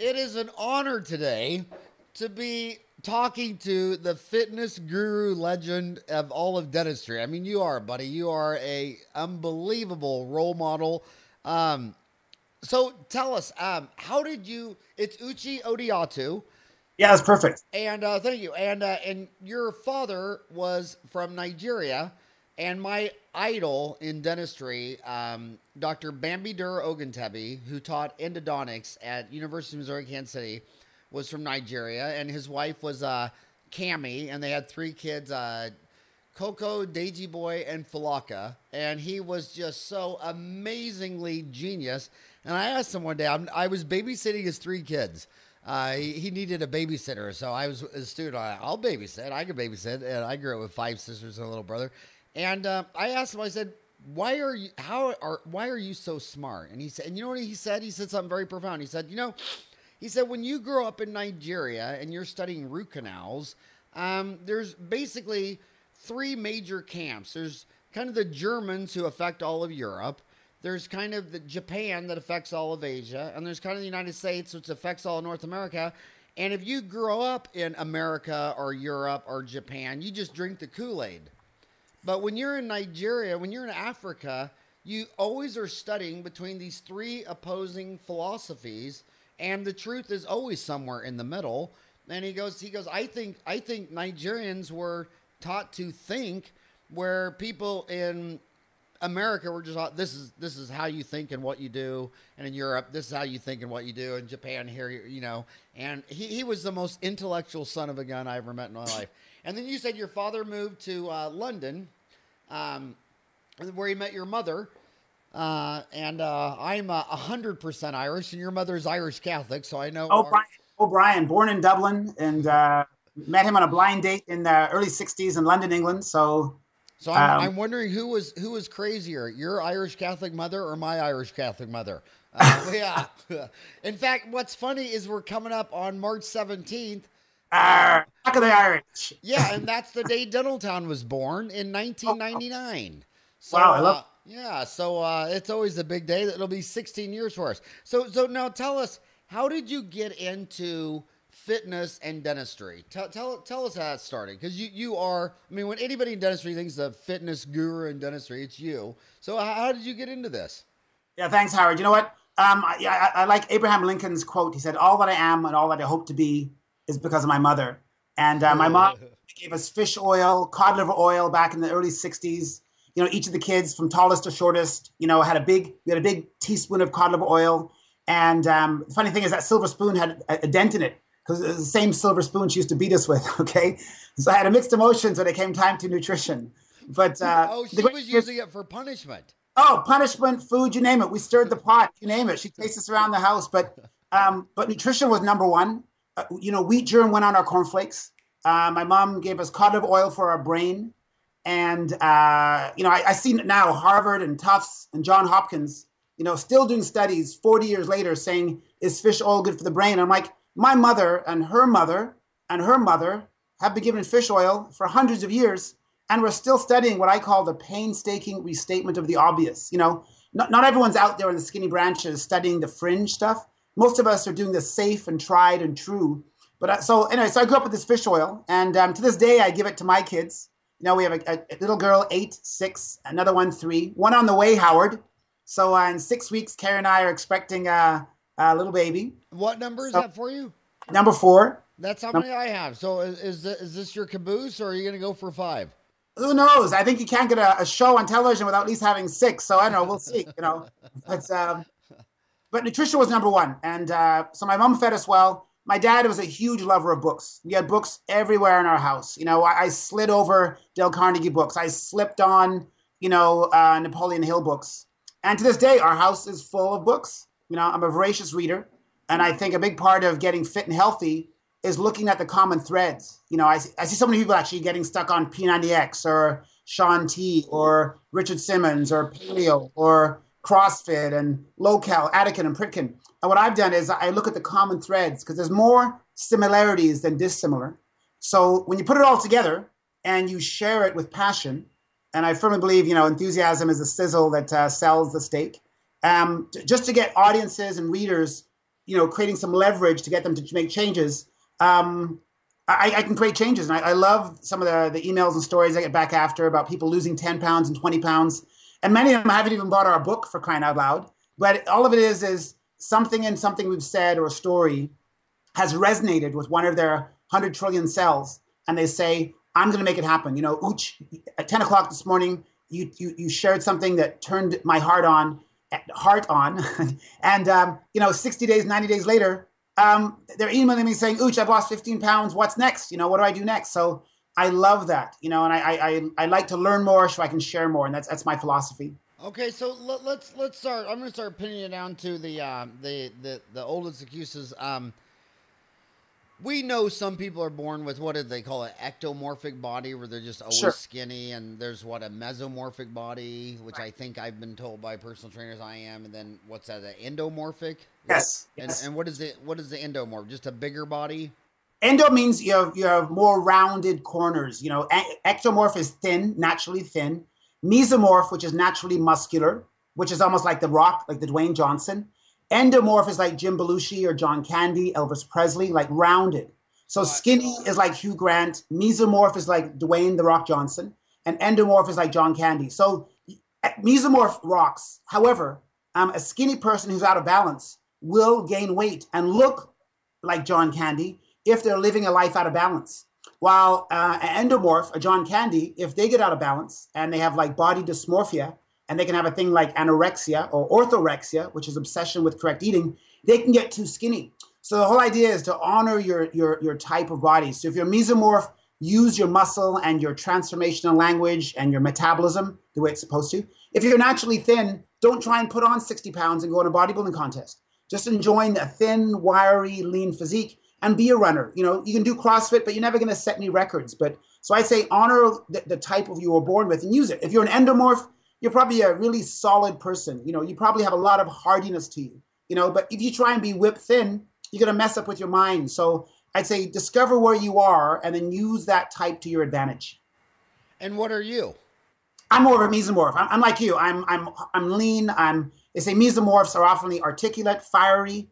it is an honor today to be talking to the fitness guru legend of all of dentistry. I mean, you are, buddy. You are a unbelievable role model. Um, so tell us, how did you? It's Uche Odiatu, Yeah, that's perfect. and thank you. And your father was from Nigeria, and my idol in dentistry, Dr. Bambidur Oguntebi, who taught endodontics at University of Missouri Kansas City, was from Nigeria, and his wife was Cami, and they had three kids, Coco, Deji Boy, and Falaka, and he was just so amazingly genius. And I asked him one day, I was babysitting his three kids. He needed a babysitter, so I was a student. I'll babysit. I can babysit, and I grew up with five sisters and a little brother. And I asked him. I said, why are you so smart?" And he said, and you know what he said? He said something very profound. He said, he said, when you grow up in Nigeria and you're studying root canals, there's basically three major camps. There's kind of the Germans who affect all of Europe. There's kind of the Japan that affects all of Asia. And there's kind of the United States, which affects all of North America. And if you grow up in America or Europe or Japan, you just drink the Kool-Aid. But when you're in Nigeria, when you're in Africa, you always are studying between these three opposing philosophies, and the truth is always somewhere in the middle. And he goes, I think Nigerians were taught to think where people in America were just taught this is how you think and what you do, and in Europe this is how you think and what you do, in Japan here, And he was the most intellectual son of a gun I ever met in my life. And then you said your father moved to London, where he met your mother. And I'm 100% Irish, and your mother's Irish Catholic, so I know. Oh, Brian O'Brien, born in Dublin, and met him on a blind date in the early '60s in London, England. So I'm wondering who was crazier, your Irish Catholic mother or my Irish Catholic mother? Yeah. In fact, what's funny is we're coming up on March 17th. Back of the Irish. Yeah, and that's the day Dentaltown was born in 1999. So, wow, I love. Yeah, so it's always a big day. It'll be 16 years for us. So now tell us, how did you get into fitness and dentistry? Tell us how that started, because you are. I mean, when anybody in dentistry thinks of fitness guru in dentistry, it's you. So how did you get into this? Yeah, thanks, Howard. You know what? I like Abraham Lincoln's quote. He said, "All that I am and all that I hope to be is because of my mother." And my mom gave us fish oil, cod liver oil back in the early '60s. Each of the kids from tallest to shortest, had a big teaspoon of cod liver oil. And the funny thing is that silver spoon had a dent in it, because it was the same silver spoon she used to beat us with. Okay. So I had a mixed emotions when it came time to nutrition. But she was using it for punishment. Oh, punishment, food, you name it. We stirred the pot, you name it. She'd chase us around the house. But nutrition was number one. Wheat germ went on our cornflakes. My mom gave us cod liver oil for our brain. And, I see now Harvard and Tufts and John Hopkins, still doing studies 40 years later saying, is fish oil good for the brain? I'm like, my mother and her mother and her mother have been given fish oil for hundreds of years, and we're still studying what I call the painstaking restatement of the obvious. Not everyone's out there in the skinny branches studying the fringe stuff. Most of us are doing the safe and tried and true. But so I grew up with this fish oil, and to this day I give it to my kids. We have a little girl, 8, 6, another one, 3, one on the way, Howard. So in 6 weeks, Carrie and I are expecting a little baby. What number is that for you? Number 4. That's how many I have. So is this your caboose, or are you going to go for 5? Who knows? I think you can't get a show on television without at least having 6. So I don't know. We'll see. But nutrition was number one. And so my mom fed us well. My dad was a huge lover of books. We had books everywhere in our house. I slid over Dale Carnegie books. I slipped on, Napoleon Hill books. And to this day, our house is full of books. I'm a voracious reader. And I think a big part of getting fit and healthy is looking at the common threads. I see so many people actually getting stuck on P90X or Shaun T or Richard Simmons or paleo or CrossFit and low-cal, Attican and Pritkin. And what I've done is I look at the common threads, because there's more similarities than dissimilar. So when you put it all together and you share it with passion, and I firmly believe, enthusiasm is the sizzle that sells the steak, just to get audiences and readers creating some leverage to get them to make changes, I can create changes. And I love some of the emails and stories I get back after about people losing 10 pounds and 20 pounds. And many of them haven't even bought our book, for crying out loud. But all of it is something in something we've said or a story has resonated with one of their 100 trillion cells. And they say, I'm going to make it happen. Uche, at 10 o'clock this morning, you shared something that turned my heart on. And 60 days, 90 days later, they're emailing me saying, Uche, I've lost 15 pounds. What's next? What do I do next? So I love that, and I like to learn more so I can share more. And that's my philosophy. Okay, so let's start. I'm going to start pinning it down to the oldest excuses. We know some people are born with, what did they call it, ectomorphic body, where they're just always skinny, and there's a mesomorphic body, which I think I've been told by personal trainers I am, and then what's that, an endomorphic? Yes. And what is the endomorph? Just a bigger body? Endo means you have more rounded corners. Ectomorph is thin, naturally thin. Mesomorph, which is naturally muscular, which is almost like The Rock, like the Dwayne Johnson. Endomorph is like Jim Belushi or John Candy, Elvis Presley, like rounded. So skinny is like Hugh Grant. Mesomorph is like Dwayne The Rock Johnson. And endomorph is like John Candy. So mesomorph rocks. However, a skinny person who's out of balance will gain weight and look like John Candy if they're living a life out of balance. While an endomorph, a John Candy, if they get out of balance and they have like body dysmorphia, and they can have a thing like anorexia or orthorexia, which is obsession with correct eating, they can get too skinny. So the whole idea is to honor your type of body. So if you're mesomorph, use your muscle and your transformational language and your metabolism the way it's supposed to. If you're naturally thin, don't try and put on 60 pounds and go in a bodybuilding contest. Just enjoy a thin, wiry, lean physique and be a runner. You can do CrossFit, but you're never going to set any records. So I say honor the type of you were born with and use it. If you're an endomorph, you're probably a really solid person. You probably have a lot of hardiness to you. But if you try and be whipped thin, you're going to mess up with your mind. So I'd say discover where you are and then use that type to your advantage. And what are you? I'm more of a mesomorph. I'm like you. I'm lean. They say mesomorphs are often articulate, fiery,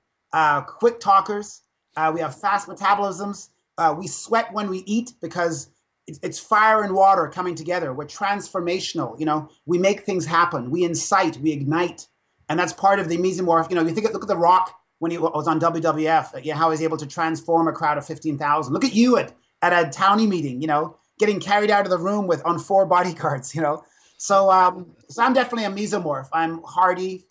quick talkers. We have fast metabolisms. We sweat when we eat because it's fire and water coming together. We're transformational. We make things happen. We incite, we ignite. And that's part of the mesomorph. Look at The Rock when he was on WWF, how he was able to transform a crowd of 15,000. Look at you at a townie meeting, getting carried out of the room on 4 bodyguards, So I'm definitely a mesomorph. I'm hardy,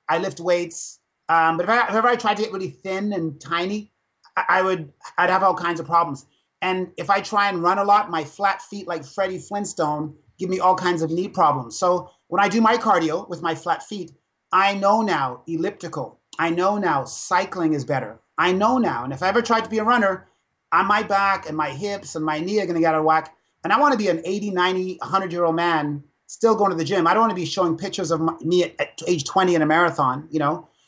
I lift weights. But if I tried to get really thin and tiny, I'd have all kinds of problems. And if I try and run a lot, my flat feet like Freddie Flintstone give me all kinds of knee problems. So when I do my cardio with my flat feet, I know now elliptical. I know now cycling is better. I know now. And if I ever tried to be a runner, my back and my hips and my knee are going to get out of whack. And I want to be an 80, 90, 100-year-old man still going to the gym. I don't want to be showing pictures of me at age 20 in a marathon,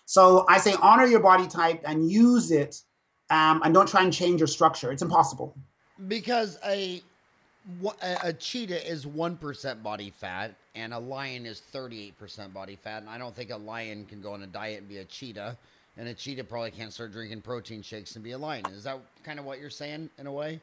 So I say honor your body type and use it. And don't try and change your structure. It's impossible. Because a cheetah is 1% body fat and a lion is 38% body fat. And I don't think a lion can go on a diet and be a cheetah. And a cheetah probably can't start drinking protein shakes and be a lion. Is that kind of what you're saying in a way?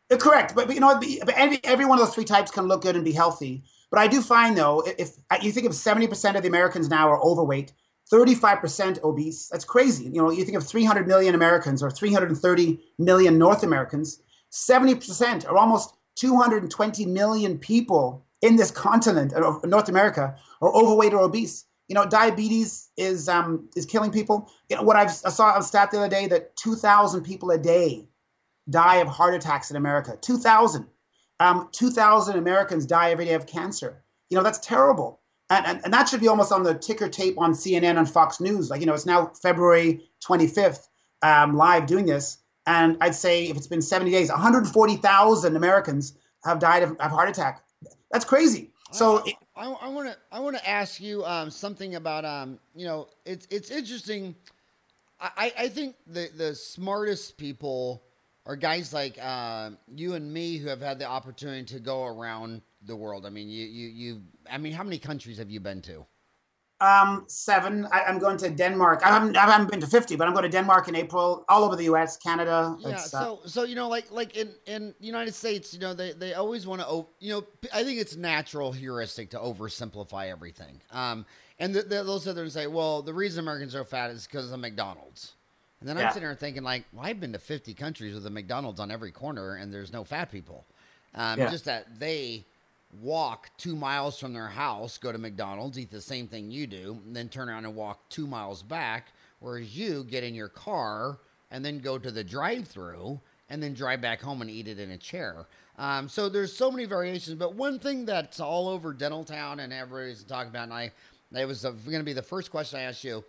Correct. But every one of those 3 types can look good and be healthy. But I do find, though, if you think of 70% of the Americans now are overweight, 35% obese. That's crazy. You think of 300 million Americans or 330 million North Americans, 70% or almost 220 million people in this continent of North America are overweight or obese. Diabetes is killing people. I saw a stat the other day that 2,000 people a day die of heart attacks in America. 2,000. 2,000 Americans die every day of cancer. That's terrible. And that should be almost on the ticker tape on CNN and Fox News. It's now February 25th, live doing this. And I'd say if it's been 70 days, 140,000 Americans have died of heart attack. That's crazy. So I want to ask you something about it's interesting. I think the smartest people are guys like you and me who have had the opportunity to go around the world. I mean, how many countries have you been to? 7. I'm going to Denmark. I haven't been to 50, but I'm going to Denmark in April, all over the US, Canada. Yeah, It's so like in the United States, they always want to I think it's natural heuristic to oversimplify everything. And they'll sit there and say, well, the reason Americans are fat is because of McDonald's. And then I'm yeah, sitting there thinking, like, well, I've been to 50 countries with a McDonald's on every corner, and there's no fat people. yeah, Just that they walk 2 miles from their house, go to McDonald's, eat the same thing you do, and then turn around and walk 2 miles back, whereas you get in your car and then go to the drive-through and then drive back home and eat it in a chair. So there's so many variations, but one thing that's all over Dental Town and everybody's talking about, and it was going to be the first question I asked you.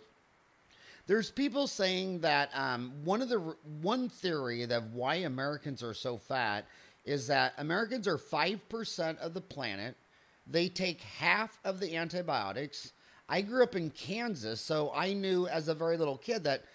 There's people saying that one theory that why Americans are so fat is that Americans are 5% of the planet. They take half of the antibiotics. I grew up in Kansas, so I knew as a very little kid that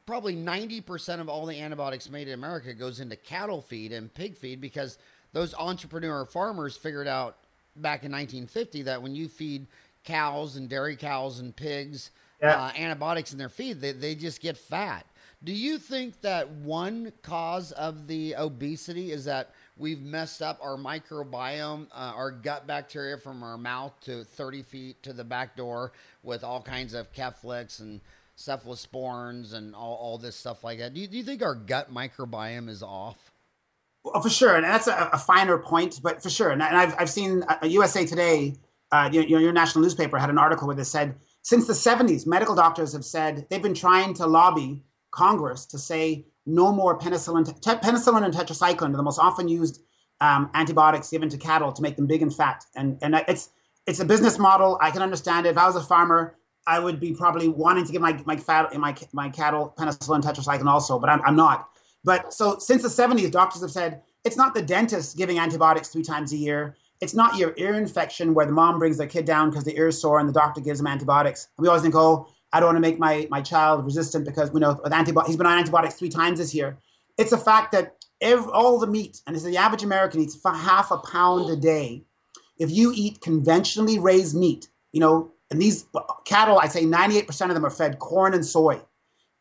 probably 90% of all the antibiotics made in America goes into cattle feed and pig feed because those entrepreneur farmers figured out back in 1950 that when you feed cows and dairy cows and pigs yeah. antibiotics in their feed, they just get fat. Do you think that one cause of the obesity is that we've messed up our microbiome, our gut bacteria from our mouth to 30 feet to the back door with all kinds of Keflics and cephalosporins and all this stuff like that? Do you think our gut microbiome is off? Well, for sure, and that's a finer point, but for sure. And I've seen USA Today, your national newspaper, had an article where they said since the 70s, medical doctors have said they've been trying to lobby Congress to say no more penicillin. Penicillin and tetracycline are the most often used antibiotics given to cattle to make them big and fat. And it's a business model. I can understand it. If I was a farmer, I would be probably wanting to give my cattle penicillin and tetracycline also, but I'm not. But so since the 70s, doctors have said it's not the dentist giving antibiotics 3 times a year. It's not your ear infection where the mom brings their kid down because the ear is sore and the doctor gives them antibiotics. And we always think, oh, I don't want to make my child resistant because we know with he's been on antibiotics 3 times this year. It's the fact that all the meat, and the average American eats half a pound a day. If you eat conventionally raised meat, and these cattle, I'd say 98% of them are fed corn and soy.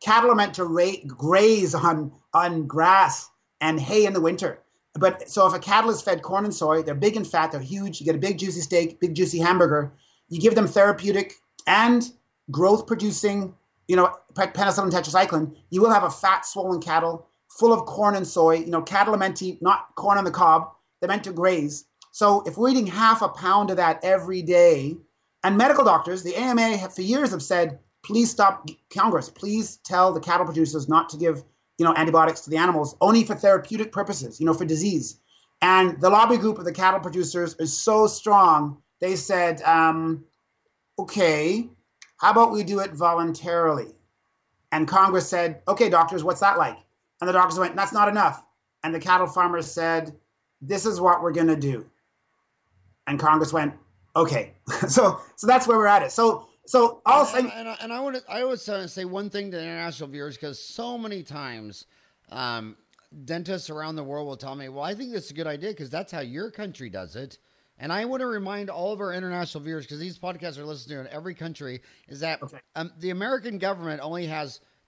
Cattle are meant to graze on grass and hay in the winter. But so if a cattle is fed corn and soy, they're big and fat, they're huge. You get a big juicy steak, big juicy hamburger. You give them therapeutic and growth producing, penicillin and tetracycline. You will have a fat, swollen cattle full of corn and soy. Cattle are meant to eat not corn on the cob. They're meant to graze. So if we're eating half a pound of that every day, and medical doctors, the AMA for years have said, please stop, Congress, please tell the cattle producers not to give antibiotics to the animals, only for therapeutic purposes, for disease. And the lobby group of the cattle producers is so strong, they said, okay, how about we do it voluntarily? And Congress said, okay, doctors, what's that like? And the doctors went, that's not enough. And the cattle farmers said, this is what we're going to do. And Congress went, okay. so that's where we're at it. So I'll say, and I would say one thing to international viewers, because so many times dentists around the world will tell me, well, I think this is a good idea because that's how your country does it. And I want to remind all of our international viewers, because these podcasts are listened to in every country, is that the American government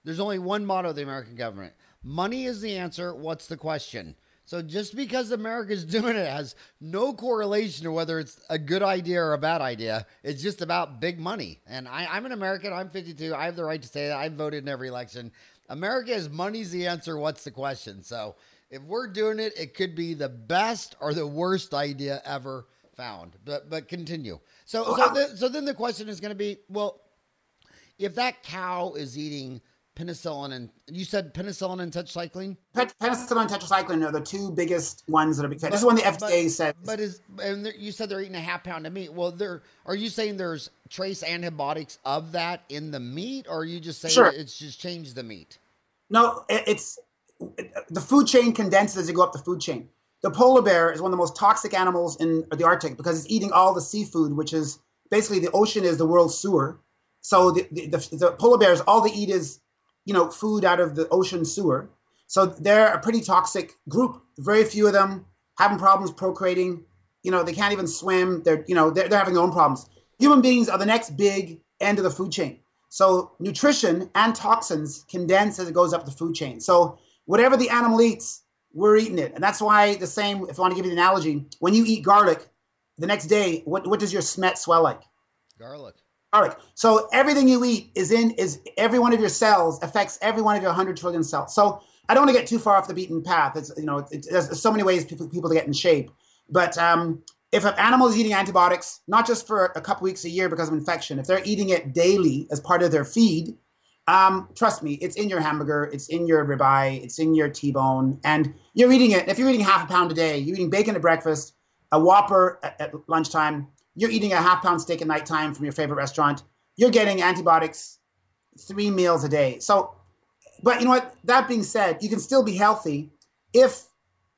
there's only one motto of the American government. Money is the answer. What's the question? So just because America's doing it has no correlation to whether it's a good idea or a bad idea. It's just about big money. And I'm an American. I'm 52. I have the right to say that. I've voted in every election. America is money's the answer. What's the question? So if we're doing it, it could be the best or the worst idea ever found. But continue. So then the question is going to be, well, if that cow is eating penicillin and you said penicillin and tetracycline? Penicillin and tetracycline are the 2 biggest ones that are being fed. This is when the FDA said. But you said they're eating a half pound of meat. Well, are you saying there's trace antibiotics of that in the meat, or are you just saying it's just changed the meat? No, it's the food chain condenses as you go up the food chain. The polar bear is one of the most toxic animals in the Arctic because it's eating all the seafood, which is basically the ocean is the world's sewer. So the polar bears, all they eat is food out of the ocean sewer. So they're a pretty toxic group. Very few of them having problems procreating. They can't even swim. They're having their own problems. Human beings are the next big end of the food chain. So nutrition and toxins condense as it goes up the food chain. So whatever the animal eats, we're eating it. And that's why the same, if I want to give you the analogy, when you eat garlic, the next day, what does your smet swell like? Garlic. Garlic. So everything you eat is every one of your cells affects every one of your 100 trillion cells. So I don't want to get too far off the beaten path. There's so many ways people to get in shape. But if an animal is eating antibiotics, not just for a couple weeks a year because of infection, if they're eating it daily as part of their feed, trust me, it's in your hamburger, it's in your ribeye, it's in your T-bone, and you're eating it. If you're eating half a pound a day, you're eating bacon at breakfast, a Whopper at lunchtime, you're eating a half-pound steak at nighttime from your favorite restaurant, you're getting antibiotics 3 meals a day. So, but you know what? That being said, you can still be healthy if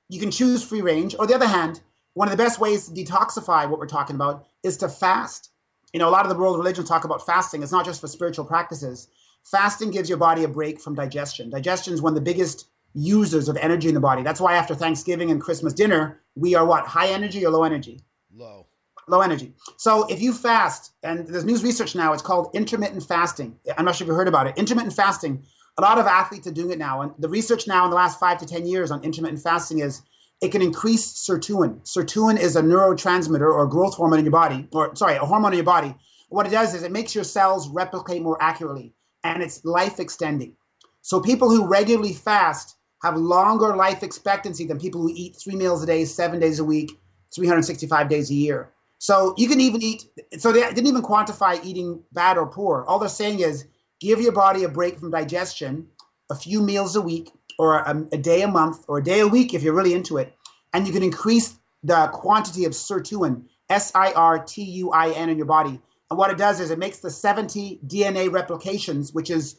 you can choose free range. Or the other hand, one of the best ways to detoxify what we're talking about is to fast. You know, a lot of the world religions talk about fasting. It's not just for spiritual practices. Fasting gives your body a break from digestion. Digestion is one of the biggest users of energy in the body. That's why after Thanksgiving and Christmas dinner, we are what? High energy or low energy? Low. Low energy. So if you fast, and there's new research now, it's called intermittent fasting. I'm not sure if you've heard about it. Intermittent fasting, a lot of athletes are doing it now. And the research now in the last 5 to 10 years on intermittent fasting is it can increase sirtuin. Sirtuin is a neurotransmitter or growth hormone in your body, a hormone in your body. What it does is it makes your cells replicate more accurately, and it's life extending. So people who regularly fast have longer life expectancy than people who eat 3 meals a day, 7 days a week, 365 days a year. So you can even eat, so they didn't even quantify eating bad or poor. All they're saying is give your body a break from digestion, a few meals a week, or a day a month, or a day a week if you're really into it, and you can increase the quantity of sirtuin, S-I-R-T-U-I-N in your body. And what it does is it makes the 70 DNA replications, which is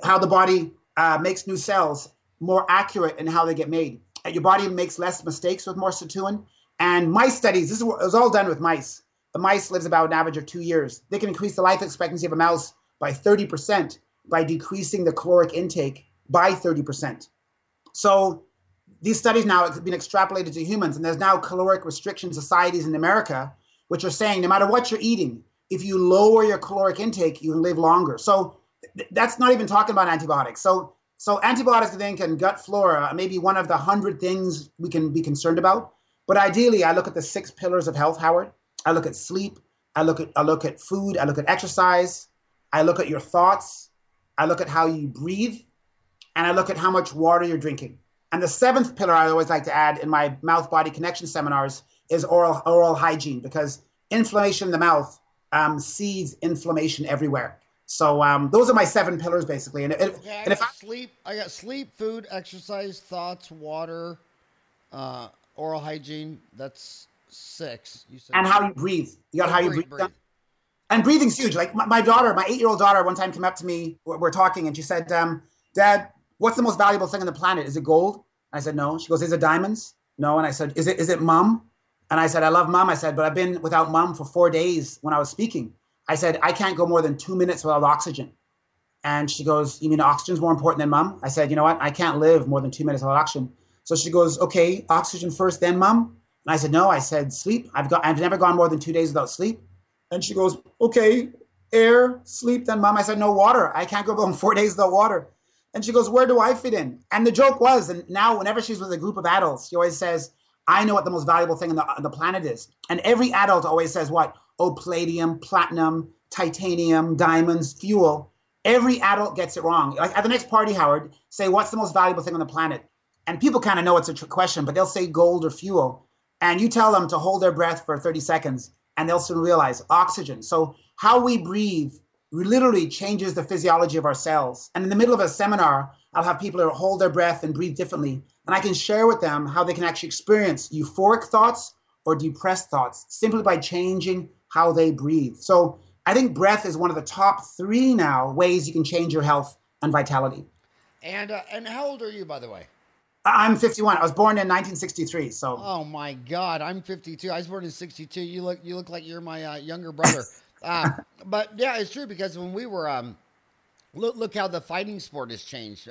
how the body makes new cells, more accurate in how they get made. And your body makes less mistakes with more sirtuin. And mice studies, it was all done with mice. The mice lives about an average of 2 years. They can increase the life expectancy of a mouse by 30% by decreasing the caloric intake by 30%. So these studies now have been extrapolated to humans, and there's now caloric restriction societies in America, which are saying no matter what you're eating, if you lower your caloric intake, you can live longer. So that's not even talking about antibiotics. So antibiotics, I think, and gut flora may be one of the 100 things we can be concerned about. But ideally, I look at the 6 pillars of health, Howard. I look at sleep. I look at food. I look at exercise. I look at your thoughts. I look at how you breathe. And I look at how much water you're drinking. And the 7th pillar I always like to add in my mouth-body connection seminars is oral hygiene, because inflammation in the mouth seeds inflammation everywhere. So those are my 7 pillars, basically. And I got sleep, food, exercise, thoughts, water, oral hygiene. That's 6. You said. And how you breathe. You got how you breathe. And breathing's huge. Like my daughter, my 8-year-old daughter, one time came up to me. We're talking, and she said, "Dad, what's the most valuable thing on the planet? Is it gold?" I said, "No." She goes, "Is it diamonds?" "No." And I said, Is it mom?" And I said, "I love mom." I said, "But I've been without mom for 4 days when I was speaking." I said, "I can't go more than 2 minutes without oxygen." And she goes, "You mean oxygen's more important than mom?" I said, "You know what? I can't live more than 2 minutes without oxygen." So she goes, "Okay, oxygen first, then mom?" And I said, "No." I said, "Sleep. I've never gone more than 2 days without sleep." And she goes, "Okay, air, sleep, then mom." I said, "No, water. I can't go more than 4 days without water." And she goes, "Where do I fit in?" And the joke was, and now whenever she's with a group of adults, she always says, "I know what the most valuable thing on the planet is." And every adult always says what? "Oh, palladium, platinum, titanium, diamonds, fuel." Every adult gets it wrong. Like at the next party, Howard, say, "What's the most valuable thing on the planet?" And people kind of know it's a trick question, but they'll say gold or fuel. And you tell them to hold their breath for 30 seconds, and they'll soon realize oxygen. So how we breathe literally changes the physiology of our cells. And in the middle of a seminar, I'll have people hold their breath and breathe differently. And I can share with them how they can actually experience euphoric thoughts or depressed thoughts simply by changing how they breathe. So I think breath is one of the top 3 now ways you can change your health and vitality. And how old are you, by the way? I'm 51. I was born in 1963. So. Oh my God, I'm 52. I was born in 62. You look like you're my younger brother. But yeah, it's true, because when we were look how the fighting sport has changed.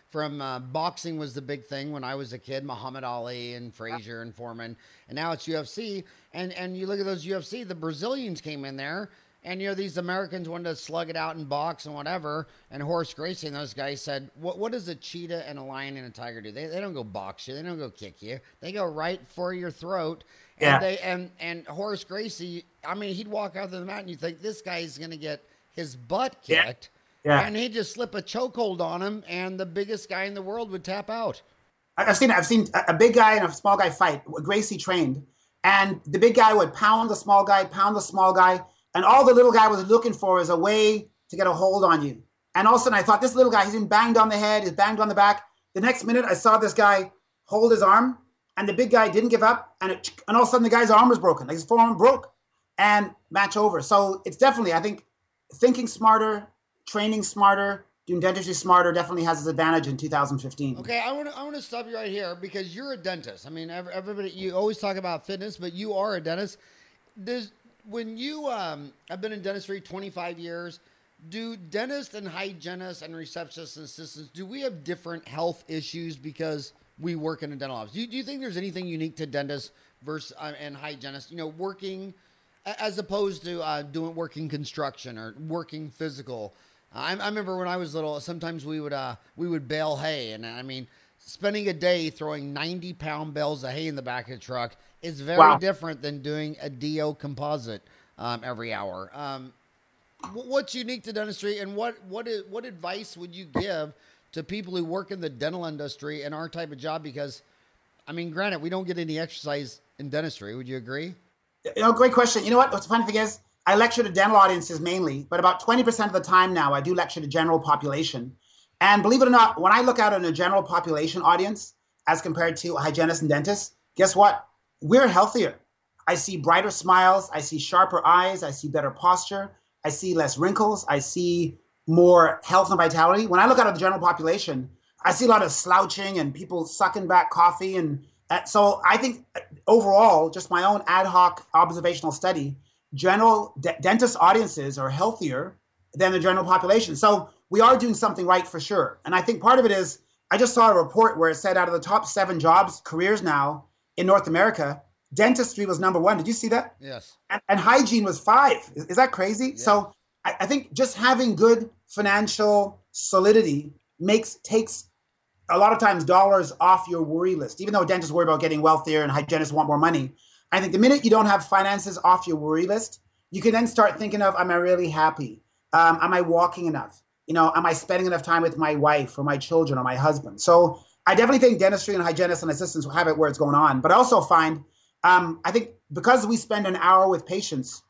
From boxing was the big thing when I was a kid, Muhammad Ali and Frazier and Foreman, and now it's UFC. And you look at those UFC, the Brazilians came in there And, these Americans wanted to slug it out and box and whatever. And Horace Gracie and those guys said, what does a cheetah and a lion and a tiger do? They don't go box you. They don't go kick you. They go right for your throat. And and Horace Gracie, I mean, he'd walk out to the mat and you think this guy's going to get his butt kicked. Yeah. And he'd just slip a chokehold on him and the biggest guy in the world would tap out. I've seen a big guy and a small guy fight. Gracie trained. And the big guy would pound the small guy. And all the little guy was looking for is a way to get a hold on you. And all of a sudden I thought, this little guy, he's been banged on the head, he's banged on the back. The next minute I saw this guy hold his arm and the big guy didn't give up. And all of a sudden the guy's arm was broken, like his forearm broke and match over. So it's definitely, I think, thinking smarter, training smarter, doing dentistry smarter definitely has its advantage in 2015. Okay, I want to stop you right here because you're a dentist. I mean, everybody, you always talk about fitness, but you are a dentist. When you have been in dentistry 25 years, do dentists and hygienists and receptionists and assistants, do we have different health issues because we work in a dental office? Do you think there's anything unique to dentists versus and hygienists, working as opposed to working construction or working physical? I remember when I was little, sometimes we would bale hay, and I mean, spending a day throwing 90-pound bales of hay in the back of the truck is very different than doing a DO composite every hour. What's unique to dentistry, and what advice would you give to people who work in the dental industry in our type of job? Because, I mean, granted, we don't get any exercise in dentistry. Would you agree? Great question. You know what? What's the funny thing is, I lecture to dental audiences mainly, but about 20% of the time now, I do lecture to general population. And believe it or not, when I look out in a general population audience as compared to hygienists and dentists, guess what? We're healthier. I see brighter smiles. I see sharper eyes. I see better posture. I see less wrinkles. I see more health and vitality. When I look out at the general population, I see a lot of slouching and people sucking back coffee. And so I think overall, just my own ad hoc observational study, general dentist audiences are healthier than the general population. So we are doing something right for sure. And I think part of it is, I just saw a report where it said out of the top 7 careers now in North America, dentistry was number 1. Did you see that? Yes. And hygiene was 5. Is that crazy? Yeah. So I think just having good financial solidity takes a lot of times dollars off your worry list. Even though dentists worry about getting wealthier and hygienists want more money, I think the minute you don't have finances off your worry list, you can then start thinking of, am I really happy? Am I walking enough? Am I spending enough time with my wife or my children or my husband? So I definitely think dentistry and hygienists and assistants will have it where it's going on. But I also find, I think because we spend an hour with patients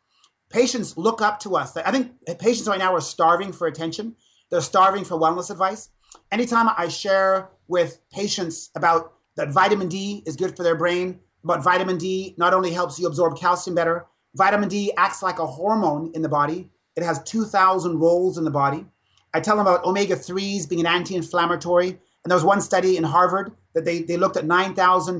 look up to us. I think patients right now are starving for attention. They're starving for wellness advice. Anytime I share with patients about that vitamin D is good for their brain, but vitamin D not only helps you absorb calcium better, vitamin D acts like a hormone in the body. It has 2,000 roles in the body. I tell them about omega-3s being an anti-inflammatory. And there was one study in Harvard that they looked at 9,000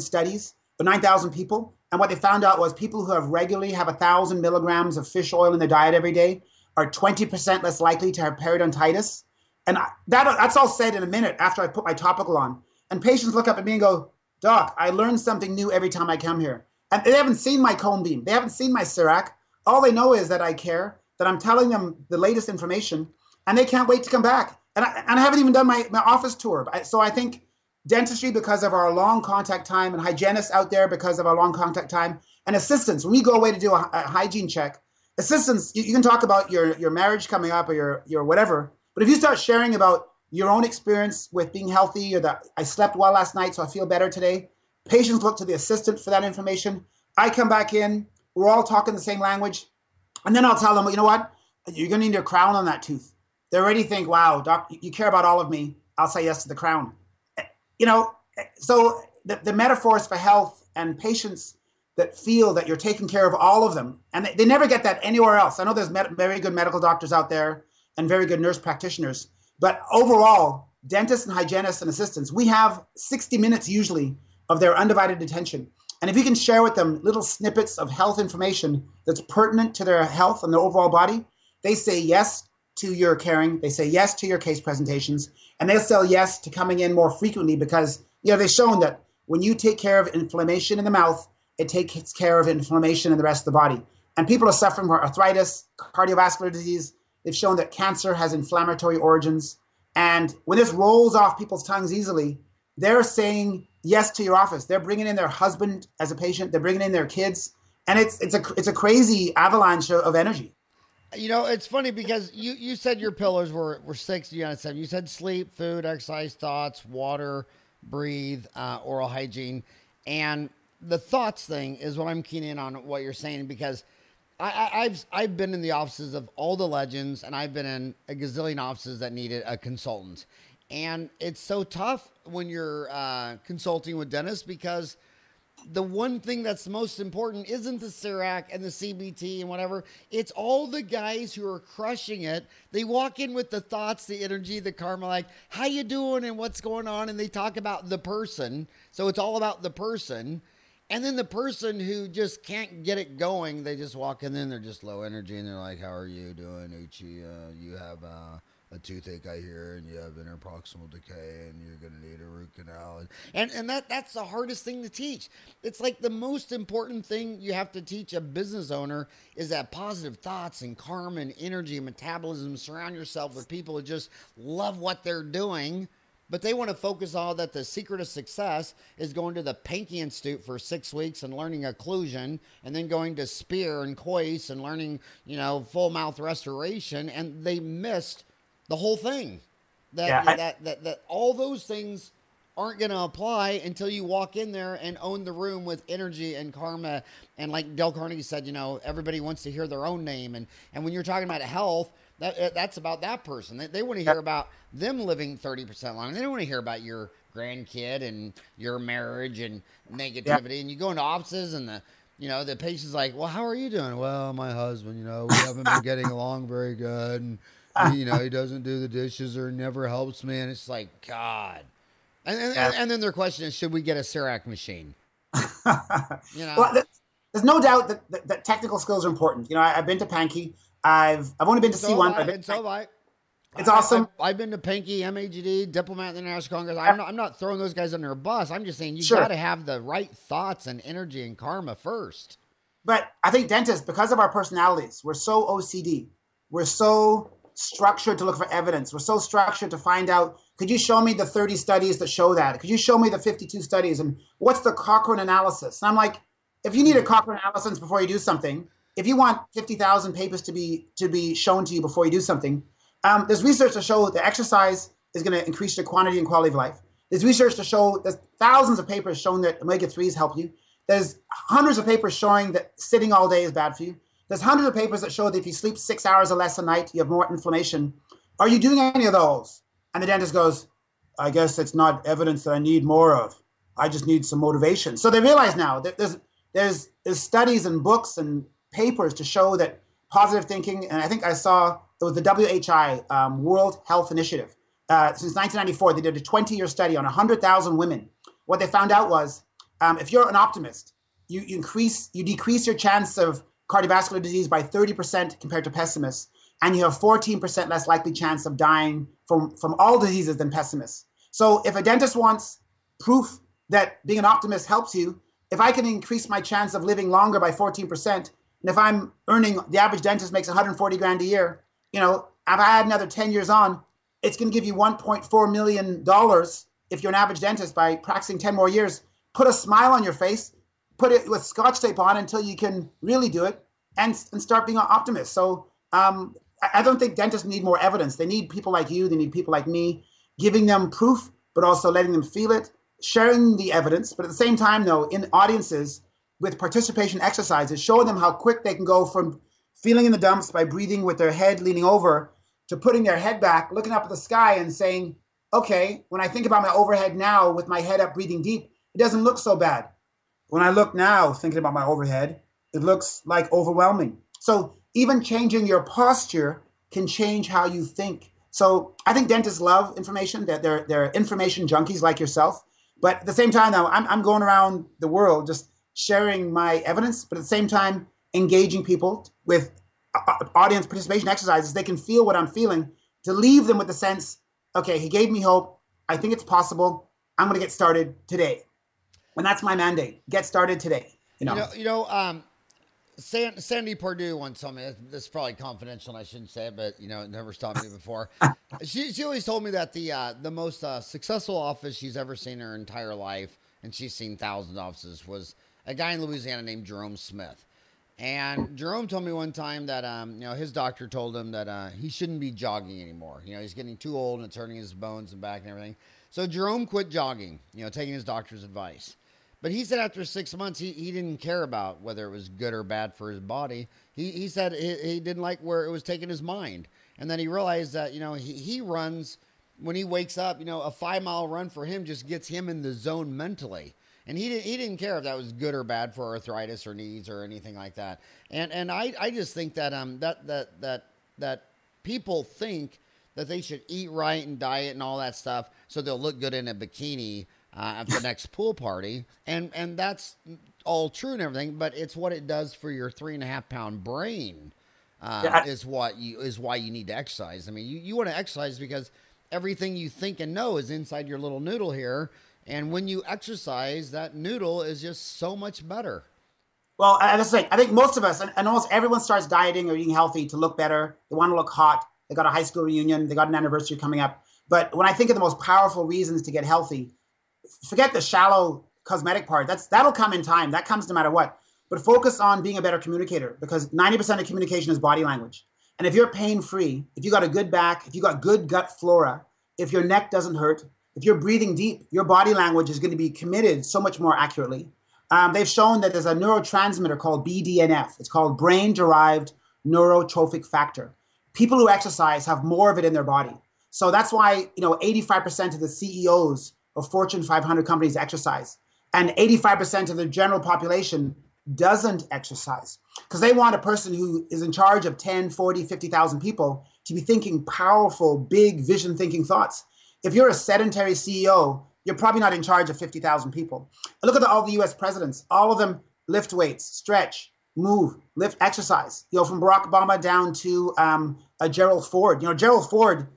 people. And what they found out was people who regularly have 1,000 milligrams of fish oil in their diet every day are 20% less likely to have periodontitis. And that's all said in a minute after I put my topical on. And patients look up at me and go, Doc, I learn something new every time I come here. And they haven't seen my cone beam. They haven't seen my CIRAC. All they know is that I care, that I'm telling them the latest information, and they can't wait to come back. And I haven't even done my office tour. So I think dentistry, because of our long contact time, and hygienists out there because of our long contact time, and assistants, when you go away to do a hygiene check, assistants, you can talk about your marriage coming up or your whatever, but if you start sharing about your own experience with being healthy, or that I slept well last night so I feel better today, patients look to the assistant for that information. I come back in, we're all talking the same language, and then I'll tell them, you know what, you're going to need a crown on that tooth. They already think, wow, Doc, you care about all of me. I'll say yes to the crown. So the metaphors for health and patients that feel that you're taking care of all of them, and they never get that anywhere else. I know there's very good medical doctors out there and very good nurse practitioners, but overall, dentists and hygienists and assistants, we have 60 minutes usually of their undivided attention. And if you can share with them little snippets of health information that's pertinent to their health and their overall body, they say yes to your caring, they say yes to your case presentations, and they'll say yes to coming in more frequently because they've shown that when you take care of inflammation in the mouth, it takes care of inflammation in the rest of the body. And people are suffering from arthritis, cardiovascular disease. They've shown that cancer has inflammatory origins. And when this rolls off people's tongues easily, they're saying yes to your office. They're bringing in their husband as a patient. They're bringing in their kids. And it's a crazy avalanche of energy. You know, it's funny because you said your pillars were 6, you had 7. You said sleep, food, exercise, thoughts, water, breathe, oral hygiene. And the thoughts thing is what I'm keen in on what you're saying, because I've been in the offices of all the legends, and I've been in a gazillion offices that needed a consultant. And it's so tough when you're consulting with dentists, because the one thing that's the most important isn't the CIRAC and the CBT and whatever. It's all the guys who are crushing it. They walk in with the thoughts, the energy, the karma, like, how you doing and what's going on? And they talk about the person. So it's all about the person. And then the person who just can't get it going, they just walk in and they're just low energy. And they're like, how are you doing, Uche? You have a toothache, I hear, and you have interproximal decay, and you're going to need a root canal. And that's the hardest thing to teach. It's like the most important thing you have to teach a business owner is that positive thoughts and karma and energy and metabolism. Surround yourself with people who just love what they're doing, but they want to focus on that the secret of success is going to the Pankey Institute for 6 weeks and learning occlusion, and then going to Spear and Coyce and learning, full mouth restoration, and they missed the whole thing. That all those things aren't going to apply until you walk in there and own the room with energy and karma. And like Dale Carnegie said, everybody wants to hear their own name. And when you're talking about health, that's about that person. They want to hear about them living 30% longer. They don't want to hear about your grandkid and your marriage and negativity. And you go into offices and the patient's like, well, how are you doing? Well, my husband, we haven't been getting along very good. And he doesn't do the dishes or never helps me. And it's like, God. And then their question is, should we get a CIRAC machine? Well, there's no doubt that technical skills are important. I've been to Pankey. I've only been to C1. It's awesome. I've been to Pankey, MAGD, Diplomat in the International Congress. I'm not throwing those guys under a bus. I'm just saying you've got to have the right thoughts and energy and karma first. But I think dentists, because of our personalities, we're so OCD. We're so structured to look for evidence. We're so structured to find out, could you show me the 30 studies that show that? Could you show me the 52 studies? And what's the Cochrane analysis? And I'm like, if you need a Cochrane analysis before you do something, if you want 50,000 papers to be shown to you before you do something, there's research to show that exercise is going to increase your quantity and quality of life. There's research to show, there's thousands of papers showing that omega-3s help you. There's hundreds of papers showing that sitting all day is bad for you. There's hundreds of papers that show that if you sleep 6 hours or less a night, you have more inflammation. Are you doing any of those? And the dentist goes, I guess it's not evidence that I need more of. I just need some motivation. So they realize now that there's studies and books and papers to show that positive thinking, and I think I saw it was the WHI, World Health Initiative. Since 1994, they did a 20-year study on 100,000 women. What they found out was, if you're an optimist, you decrease your chance of cardiovascular disease by 30% compared to pessimists, and you have 14% less likely chance of dying from all diseases than pessimists. So if a dentist wants proof that being an optimist helps you, if I can increase my chance of living longer by 14%, and if I'm earning, the average dentist makes 140 grand a year, if I add another 10 years on, it's going to give you $1.4 million if you're an average dentist by practicing 10 more years. Put a smile on your face, put it with Scotch tape on until you can really do it, and start being an optimist. So I don't think dentists need more evidence. They need people like you. They need people like me, giving them proof, but also letting them feel it, sharing the evidence. But at the same time, though, in audiences with participation exercises, showing them how quick they can go from feeling in the dumps by breathing with their head leaning over to putting their head back, looking up at the sky and saying, okay, when I think about my overhead now with my head up, breathing deep, it doesn't look so bad. When I look now, thinking about my overhead, it looks like overwhelming. So even changing your posture can change how you think. So I think dentists love information. They're information junkies like yourself. But at the same time, now I'm going around the world just sharing my evidence, but at the same time, engaging people with audience participation exercises. They can feel what I'm feeling, to leave them with the sense, okay, he gave me hope. I think it's possible. I'm going to get started today. And that's my mandate. Get started today. Sandy Pardue once told me, this is probably confidential and I shouldn't say it, but you know, it never stopped me before. She always told me that the most successful office she's ever seen in her entire life, and she's seen thousands of offices, was a guy in Louisiana named Jerome Smith. And Jerome told me one time that you know, his doctor told him that he shouldn't be jogging anymore. You know, he's getting too old and it's hurting his bones and back and everything. So Jerome quit jogging, you know, taking his doctor's advice. But he said after 6 months, he didn't care about whether it was good or bad for his body. He said he didn't like where it was taking his mind. And then he realized that, you know, he runs, when he wakes up, you know, a 5-mile run for him just gets him in the zone mentally. And he didn't care if that was good or bad for arthritis or knees or anything like that. And I just think that that people think that they should eat right and diet and all that stuff so they'll look good in a bikini at the next pool party, and that's all true and everything, but it's what it does for your 3.5-pound brain is why you need to exercise. I mean, you want to exercise because everything you think and know is inside your little noodle here, and when you exercise, that noodle is just so much better. Well, I think most of us, and almost everyone, starts dieting or eating healthy to look better. They want to look hot. They got a high school reunion. They got an anniversary coming up. But when I think of the most powerful reasons to get healthy, forget the shallow cosmetic part. That'll come in time. That comes no matter what. But focus on being a better communicator, because 90% of communication is body language. And if you're pain-free, if you got a good back, if you got good gut flora, if your neck doesn't hurt, if you're breathing deep, your body language is going to be committed so much more accurately. They've shown that there's a neurotransmitter called BDNF. It's called Brain-Derived Neurotrophic Factor. People who exercise have more of it in their body. So that's why, you know, 85% of the CEOs of Fortune 500 companies exercise, and 85% of the general population doesn't exercise, because they want a person who is in charge of 10, 40, 50,000 people to be thinking powerful, big vision thinking thoughts. If you're a sedentary CEO, you're probably not in charge of 50,000 people. Look at all the US presidents. All of them lift weights, stretch, move, lift, exercise. You know, from Barack Obama down to Gerald Ford. You know, Gerald Ford,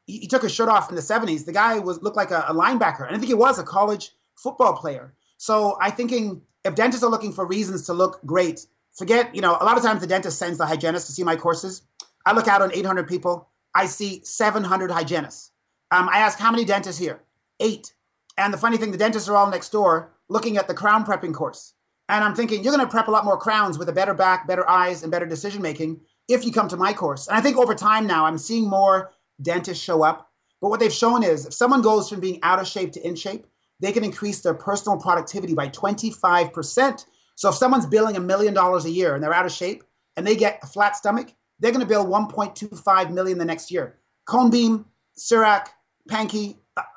he took his shirt off in the 70s. The guy looked like a linebacker. And I think he was a college football player. So I'm thinking, if dentists are looking for reasons to look great, forget, you know, a lot of times the dentist sends the hygienist to see my courses. I look out on 800 people. I see 700 hygienists. I ask, how many dentists here? 8. And the funny thing, the dentists are all next door looking at the crown prepping course. And I'm thinking, you're going to prep a lot more crowns with a better back, better eyes, and better decision making if you come to my course. And I think over time now, I'm seeing more dentists show up. But what they've shown is if someone goes from being out of shape to in shape, they can increase their personal productivity by 25%. So if someone's billing $1 million a year and they're out of shape and they get a flat stomach, they're going to bill $1.25 million the next year. Cone beam, Sirac, Pankey,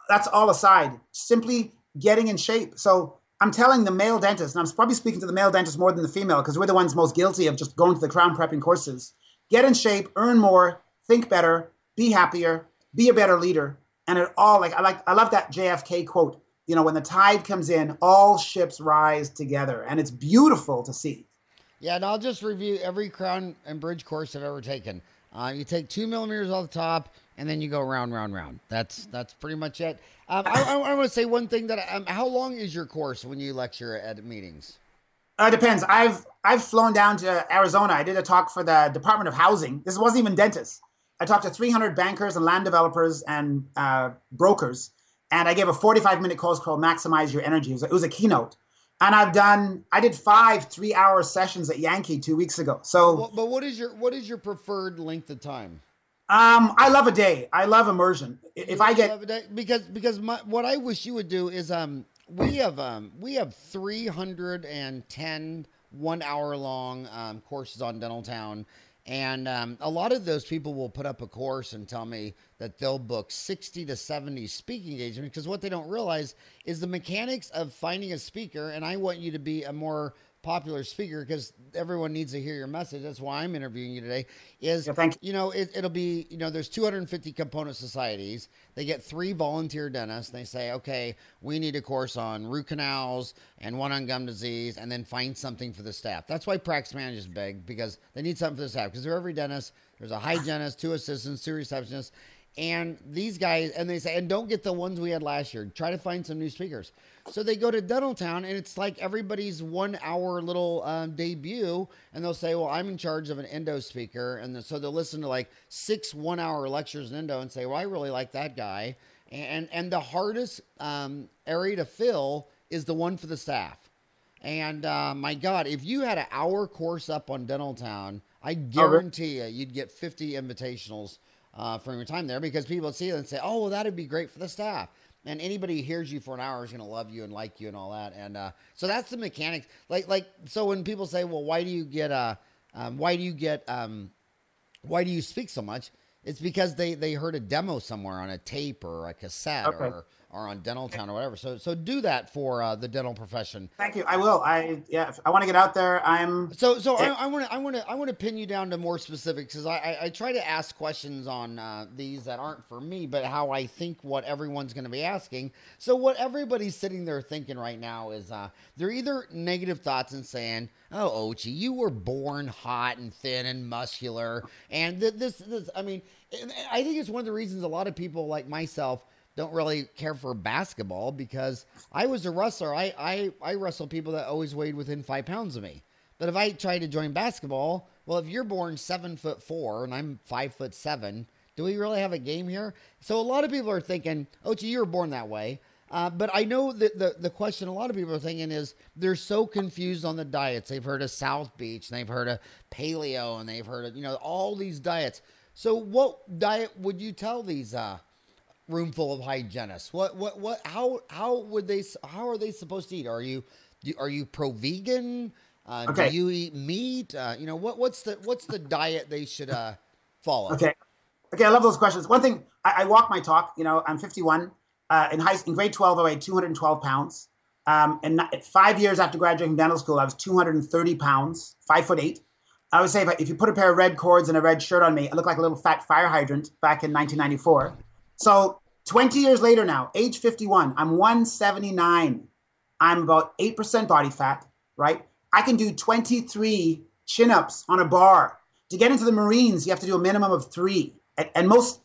that's all aside. Simply getting in shape. So I'm telling the male dentist, and I'm probably speaking to the male dentist more than the female, because we're the ones most guilty of just going to the crown prepping courses. Get in shape, earn more, think better, be happier, be a better leader. And it all, I love that JFK quote, you know, when the tide comes in, all ships rise together. And it's beautiful to see. Yeah, and I'll just review every crown and bridge course I've ever taken. You take 2 millimeters off the top, and then you go round, round, round. That's pretty much it. I want to say one thing that how long is your course when you lecture at meetings? It depends. I've flown down to Arizona. I did a talk for the Department of Housing. This wasn't even dentists. I talked to 300 bankers and land developers and brokers, and I gave a 45-minute course called Maximize Your Energy. It was a keynote. And I did 5 3-hour sessions at Yankee 2 weeks ago. So, but what is your preferred length of time? I love a day. I love immersion. If I get, love a day? Because what I wish you would do is we have 310 1-hour long courses on Dental Town. And a lot of those people will put up a course and tell me that they'll book 60 to 70 speaking engagements, because what they don't realize is the mechanics of finding a speaker. And I want you to be a more popular speaker because everyone needs to hear your message. That's why I'm interviewing you today. Thank you. You know, it'll be, you know, there's 250 component societies. They get 3 volunteer dentists. And they say, okay, we need a course on root canals and one on gum disease, and then find something for the staff. That's why practice managers beg, because they need something for the staff. Because for every dentist, there's a hygienist, 2 assistants, 2 receptionists. And these guys, and they say, and don't get the ones we had last year. Try to find some new speakers. So they go to Dental Town, and it's like everybody's 1 hour little debut, and they'll say, well, I'm in charge of an endo speaker. And so they'll listen to like 6 1 hour lectures in endo and say, well, I really like that guy. And the hardest area to fill is the one for the staff. And my God, if you had an hour course up on Dental Town, I guarantee you'd get 50 invitationals from your time there, because people see it and say, oh, well, that'd be great for the staff. And anybody who hears you for an hour is going to love you and like you and all that. And so that's the mechanics. So when people say, well, why do you speak so much? It's because they heard a demo somewhere on a tape or a cassette or on Dental Town or whatever. So do that for the dental profession. Thank you. I will. I want to get out there. I want to pin you down to more specifics, because I try to ask questions on these that aren't for me, but how I think what everyone's going to be asking. So what everybody's sitting there thinking right now is they're either negative thoughts and saying, oh, Uche, you were born hot and thin and muscular, and this I mean, I think it's one of the reasons a lot of people like myself don't really care for basketball, because I was a wrestler. I wrestled people that always weighed within 5 pounds of me. But if I try to join basketball, well, if you're born 7'4" and I'm 5'7", do we really have a game here? So a lot of people are thinking, Uche, you were born that way. But I know that the question a lot of people are thinking is they're so confused on the diets. They've heard of South Beach, and they've heard of paleo, and they've heard of, all these diets. So what diet would you tell these room full of hygienists? How are they supposed to eat? Are you pro-vegan? Do you eat meat? What's the diet they should follow? Okay, I love those questions. One thing, I walk my talk. I'm 51. In grade 12, I weighed 212 pounds. And 5 years after graduating from dental school, I was 230 pounds, 5'8". I would say if you put a pair of red cords and a red shirt on me, I look like a little fat fire hydrant back in 1994. So 20 years later now, age 51, I'm 179. I'm about 8% body fat, right? I can do 23 chin-ups on a bar. To get into the Marines, you have to do a minimum of 3. And most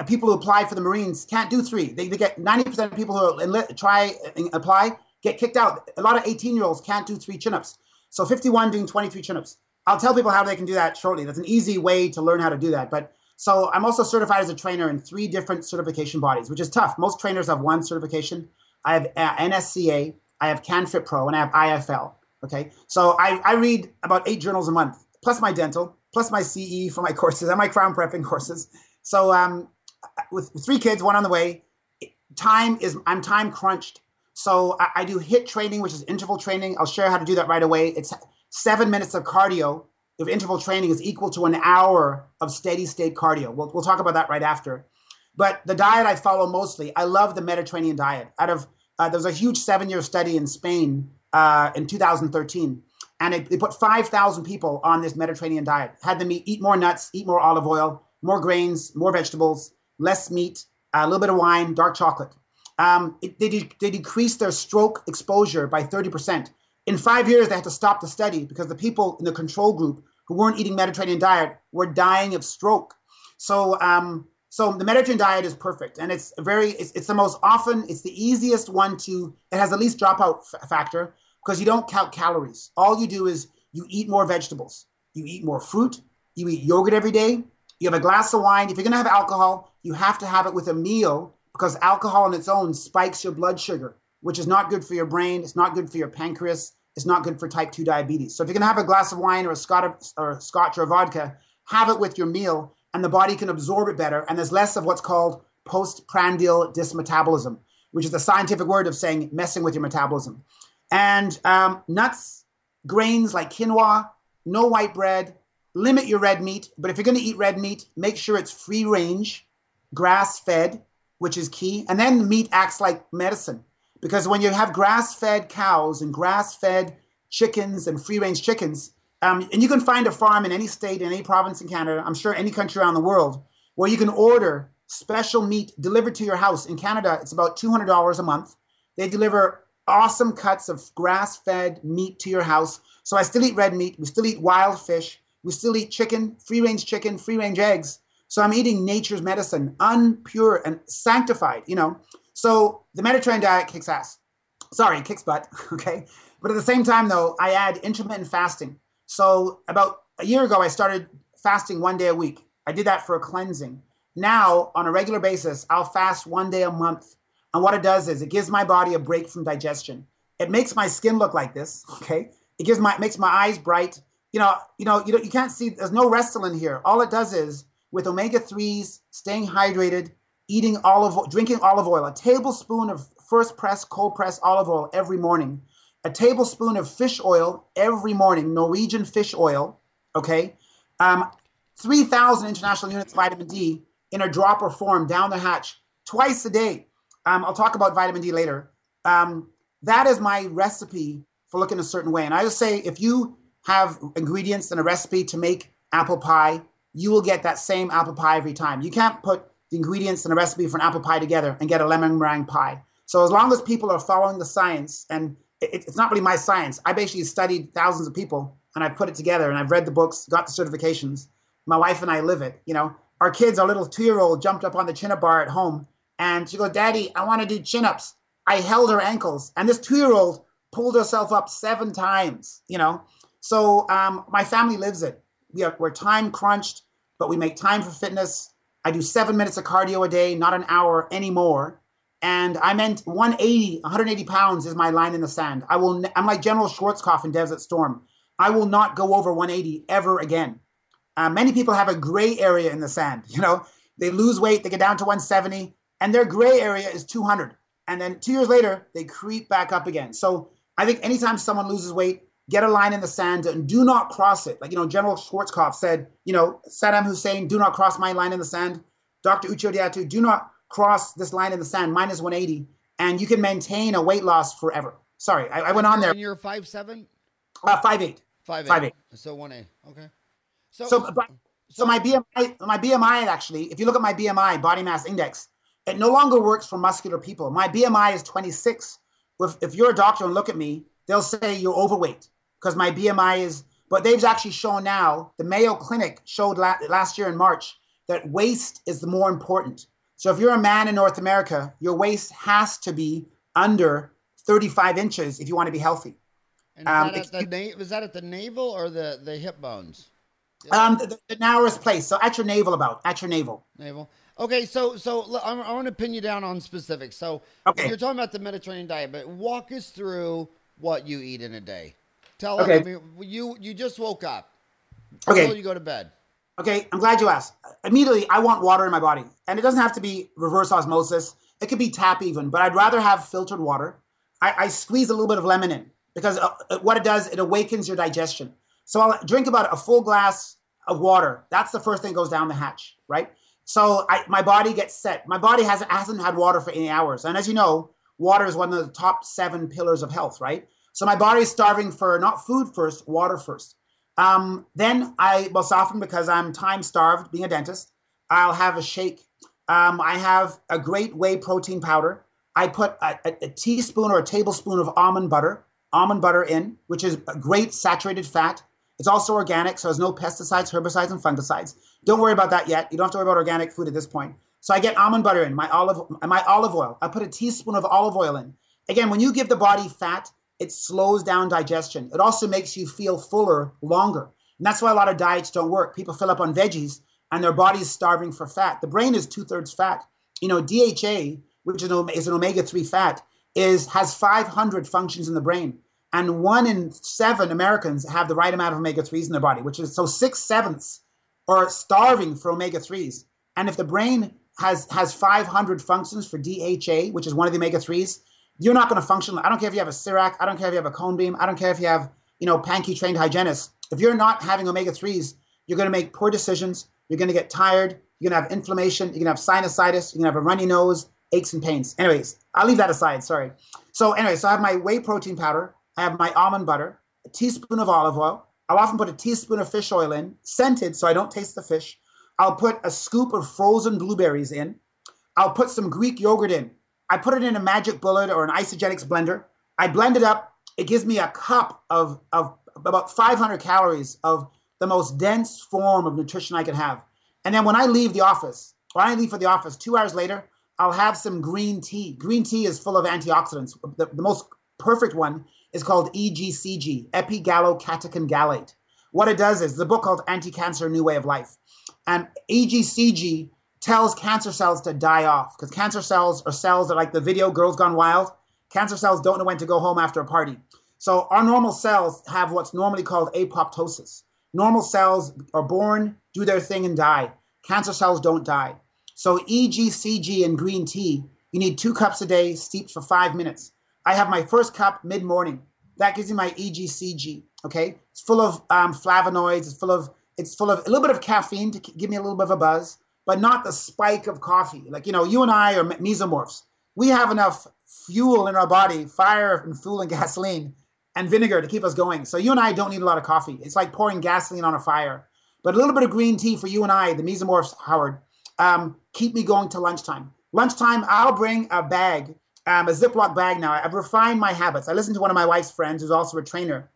people who apply for the Marines can't do 3. They get 90% of people who try and apply get kicked out. A lot of 18-year-olds can't do 3 chin-ups. So 51 doing 23 chin-ups. I'll tell people how they can do that shortly. That's an easy way to learn how to do that. But so I'm also certified as a trainer in 3 different certification bodies, which is tough. Most trainers have 1 certification. I have NSCA, I have CanFit Pro, and I have IFL. Okay, so I read about 8 journals a month, plus my dental, plus my CE for my courses and my crown prepping courses. So with 3 kids, 1 on the way, I'm time crunched. So I do HIIT training, which is interval training. I'll share how to do that right away. It's 7 minutes of cardio. If interval training is equal to an hour of steady state cardio. We'll talk about that right after. But the diet I follow mostly, I love the Mediterranean diet. There was a huge 7-year study in Spain in 2013, and they put 5,000 people on this Mediterranean diet. Had them eat more nuts, eat more olive oil, more grains, more vegetables, less meat, a little bit of wine, dark chocolate. They decreased their stroke exposure by 30%. In 5 years, they had to stop the study because the people in the control group who weren't eating Mediterranean diet were dying of stroke. So the Mediterranean diet is perfect, and it's the most often, it's the easiest one it has the least dropout factor because you don't count calories. All you do is you eat more vegetables, you eat more fruit, you eat yogurt every day, you have a glass of wine. If you're gonna have alcohol, you have to have it with a meal because alcohol on its own spikes your blood sugar, which is not good for your brain. It's not good for your pancreas. It's not good for type 2 diabetes. So if you're gonna have a glass of wine or a scotch or vodka, have it with your meal, and the body can absorb it better, and there's less of what's called postprandial dysmetabolism, which is the scientific word of saying messing with your metabolism. And nuts, grains like quinoa, no white bread, limit your red meat. But if you're going to eat red meat, make sure it's free range, grass-fed, which is key. And then the meat acts like medicine. Because when you have grass-fed cows and grass-fed chickens and free-range chickens, and you can find a farm in any state, in any province in Canada, I'm sure any country around the world, where you can order special meat delivered to your house. In Canada, it's about $200 a month. They deliver awesome cuts of grass-fed meat to your house. So I still eat red meat. We still eat wild fish. We still eat chicken, free-range eggs. So I'm eating nature's medicine, unpure and sanctified, you know. So the Mediterranean diet kicks ass. Sorry, it kicks butt, okay? But at the same time, though, I add intermittent fasting. So about a year ago, I started fasting 1 day a week. I did that for a cleansing. Now, on a regular basis, I'll fast 1 day a month. And what it does is it gives my body a break from digestion. It makes my skin look like this, okay? Makes my eyes bright. You can't see, there's no Restylane here. All it does is, with omega-3s, staying hydrated, drinking olive oil, a tablespoon of first press, cold press olive oil every morning, a tablespoon of fish oil every morning, Norwegian fish oil, okay? 3,000 international units of vitamin D in a dropper form down the hatch twice a day. I'll talk about vitamin D later. That is my recipe for looking a certain way. And I just say, if you have ingredients and a recipe to make apple pie, you will get that same apple pie every time. You can't put the ingredients and a recipe for an apple pie together and get a lemon meringue pie. So as long as people are following the science, and it's not really my science, I basically studied thousands of people and I put it together and I've read the books, got the certifications. My wife and I live it, you know. Our kids, our little 2-year-old jumped up on the chin-up bar at home and she goes, "Daddy, I want to do chin-ups." I held her ankles and this 2-year-old pulled herself up 7 times, you know. So my family lives it. We're time crunched, but we make time for fitness. I do 7 minutes of cardio a day, not an hour anymore. And I meant 180 pounds is my line in the sand. I'm like General Schwarzkopf in Desert Storm. I will not go over 180 ever again. Many people have a gray area in the sand. You know, they lose weight, they get down to 170, and their gray area is 200. And then 2 years later, they creep back up again. So I think anytime someone loses weight, get a line in the sand and do not cross it. Like, you know, General Schwarzkopf said, you know, Saddam Hussein, do not cross my line in the sand. Dr. Uche Odiatu, do not cross this line in the sand, minus 180, and you can maintain a weight loss forever. Sorry, I went on there. And you're 5'7"? 5'8". 5'8". So 1A. Okay. So my BMI actually, if you look at my BMI, body mass index, it no longer works for muscular people. My BMI is 26. If you're a doctor and look at me, they'll say you're overweight because my BMI is, but they've actually shown now, the Mayo Clinic showed last year in March that waist is the more important. So if you're a man in North America, your waist has to be under 35 inches if you want to be healthy. And is that at the navel or the hip bones? The narrowest place. So at your navel Navel. Okay, so I want to pin you down on specifics. So you're talking about the Mediterranean diet, but walk us through what you eat in a day. Tell us. I mean, you just woke up. Before you go to bed. Okay, I'm glad you asked. Immediately, I want water in my body. And it doesn't have to be reverse osmosis. It could be tap even, but I'd rather have filtered water. I squeeze a little bit of lemon in because what it does, it awakens your digestion. So I'll drink about a full glass of water. That's the first thing that goes down the hatch, right? So my body gets set. My body hasn't had water for 8 hours. And as you know, water is one of the top 7 pillars of health, right? So my body's starving for not food first, water first. Then I will soften because I'm time starved being a dentist. I'll have a shake. I have a great whey protein powder. I put a teaspoon or a tablespoon of almond butter in, which is a great saturated fat. It's also organic, so there's no pesticides, herbicides, and fungicides. Don't worry about that yet. You don't have to worry about organic food at this point. So I get almond butter in, my olive oil. I put a teaspoon of olive oil in. Again, when you give the body fat, it slows down digestion. It also makes you feel fuller longer. And that's why a lot of diets don't work. People fill up on veggies and their body's starving for fat. The brain is 2/3 fat. You know, DHA, which is an omega-3 fat, has 500 functions in the brain. And 1 in 7 Americans have the right amount of omega-3s in their body, which is so 6/7 are starving for omega-3s. And if the brain has 500 functions for DHA, which is one of the omega-3s, you're not going to function. I don't care if you have a CIRAC. I don't care if you have a cone beam. I don't care if you have, Pankey trained hygienist. If you're not having omega-3s, you're going to make poor decisions. You're going to get tired. You're going to have inflammation. You're going to have sinusitis. You're going to have a runny nose, aches and pains. Anyways, I'll leave that aside. Sorry. So I have my whey protein powder. I have my almond butter, a teaspoon of olive oil. I'll often put a teaspoon of fish oil in, scented so I don't taste the fish. I'll put a scoop of frozen blueberries in. I'll put some Greek yogurt in. I put it in a Magic Bullet or an Isogenics blender. I blend it up. It gives me a cup of about 500 calories of the most dense form of nutrition I can have. And then when I leave the office, when I leave for the office, 2 hours later, I'll have some green tea. Green tea is full of antioxidants. The most perfect one is called EGCG, epigallocatechin gallate. What it does is the book called Anti-Cancer: New Way of Life. And EGCG tells cancer cells to die off, because cancer cells are cells that, like the video Girls Gone Wild, cancer cells don't know when to go home after a party. So our normal cells have what's normally called apoptosis. Normal cells are born, do their thing, and die. Cancer cells don't die. So EGCG in green tea, you need 2 cups a day, steeped for 5 minutes. I have my first cup mid-morning. That gives me my EGCG, okay? It's full of flavonoids. It's full of a little bit of caffeine to give me a little bit of a buzz, but not the spike of coffee. Like, you and I are mesomorphs. We have enough fuel in our body, fire and fuel and gasoline and vinegar to keep us going. So you and I don't need a lot of coffee. It's like pouring gasoline on a fire. But a little bit of green tea for you and I, the mesomorphs, Howard, keep me going to lunchtime. Lunchtime, I'll bring a bag, a Ziploc bag now. I've refined my habits. I listened to one of my wife's friends who's also a trainer.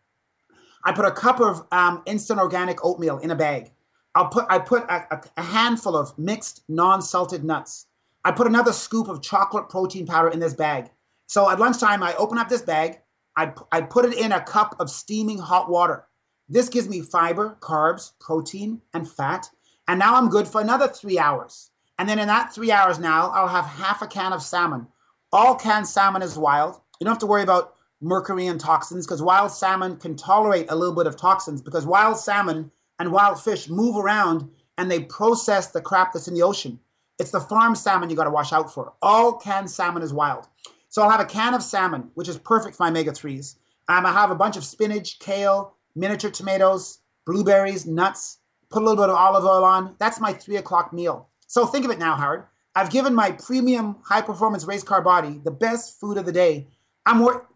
I put a cup of instant organic oatmeal in a bag. I put a handful of mixed non-salted nuts. I put another scoop of chocolate protein powder in this bag. So at lunchtime, I open up this bag. I put it in a cup of steaming hot water. This gives me fiber, carbs, protein, and fat. And now I'm good for another 3 hours. And then in that 3 hours now, I'll have half a can of salmon. All canned salmon is wild. You don't have to worry about mercury and toxins, because wild salmon can tolerate a little bit of toxins, because wild salmon and wild fish move around and they process the crap that's in the ocean. It's the farm salmon you got to watch out for. All canned salmon is wild. So I'll have a can of salmon, which is perfect for my omega-3s. I have a bunch of spinach, kale, miniature tomatoes, blueberries, nuts, put a little bit of olive oil on. That's my 3 o'clock meal. So think of it now, Howard. I've given my premium high-performance race car body the best food of the day.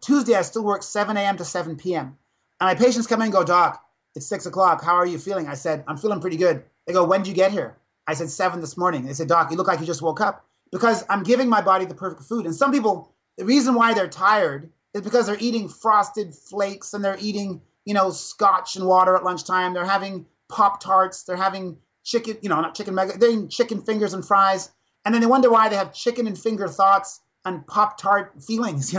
Tuesday, I still work 7 a.m. to 7 p.m. And my patients come in and go, Doc, it's 6 o'clock. How are you feeling? I said, I'm feeling pretty good. They go, when did you get here? I said, 7 this morning. They said, Doc, you look like you just woke up. Because I'm giving my body the perfect food. And some people, the reason why they're tired is because they're eating frosted flakes and they're eating, scotch and water at lunchtime. They're having Pop-Tarts. They're having chicken, not chicken, they're eating chicken fingers and fries. And then they wonder why they have chicken and finger thoughts and Pop-Tart feelings,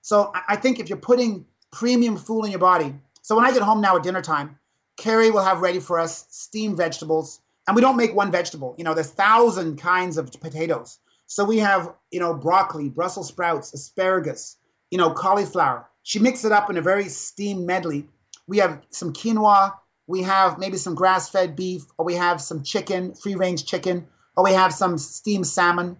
So I think if you're putting premium food in your body, so when I get home now at dinner time, Carrie will have ready for us steamed vegetables. And we don't make one vegetable. There's 1,000 kinds of potatoes. So we have, broccoli, Brussels sprouts, asparagus, cauliflower. She mixed it up in a very steamed medley. We have some quinoa. We have maybe some grass-fed beef, or we have some chicken, free-range chicken, or we have some steamed salmon.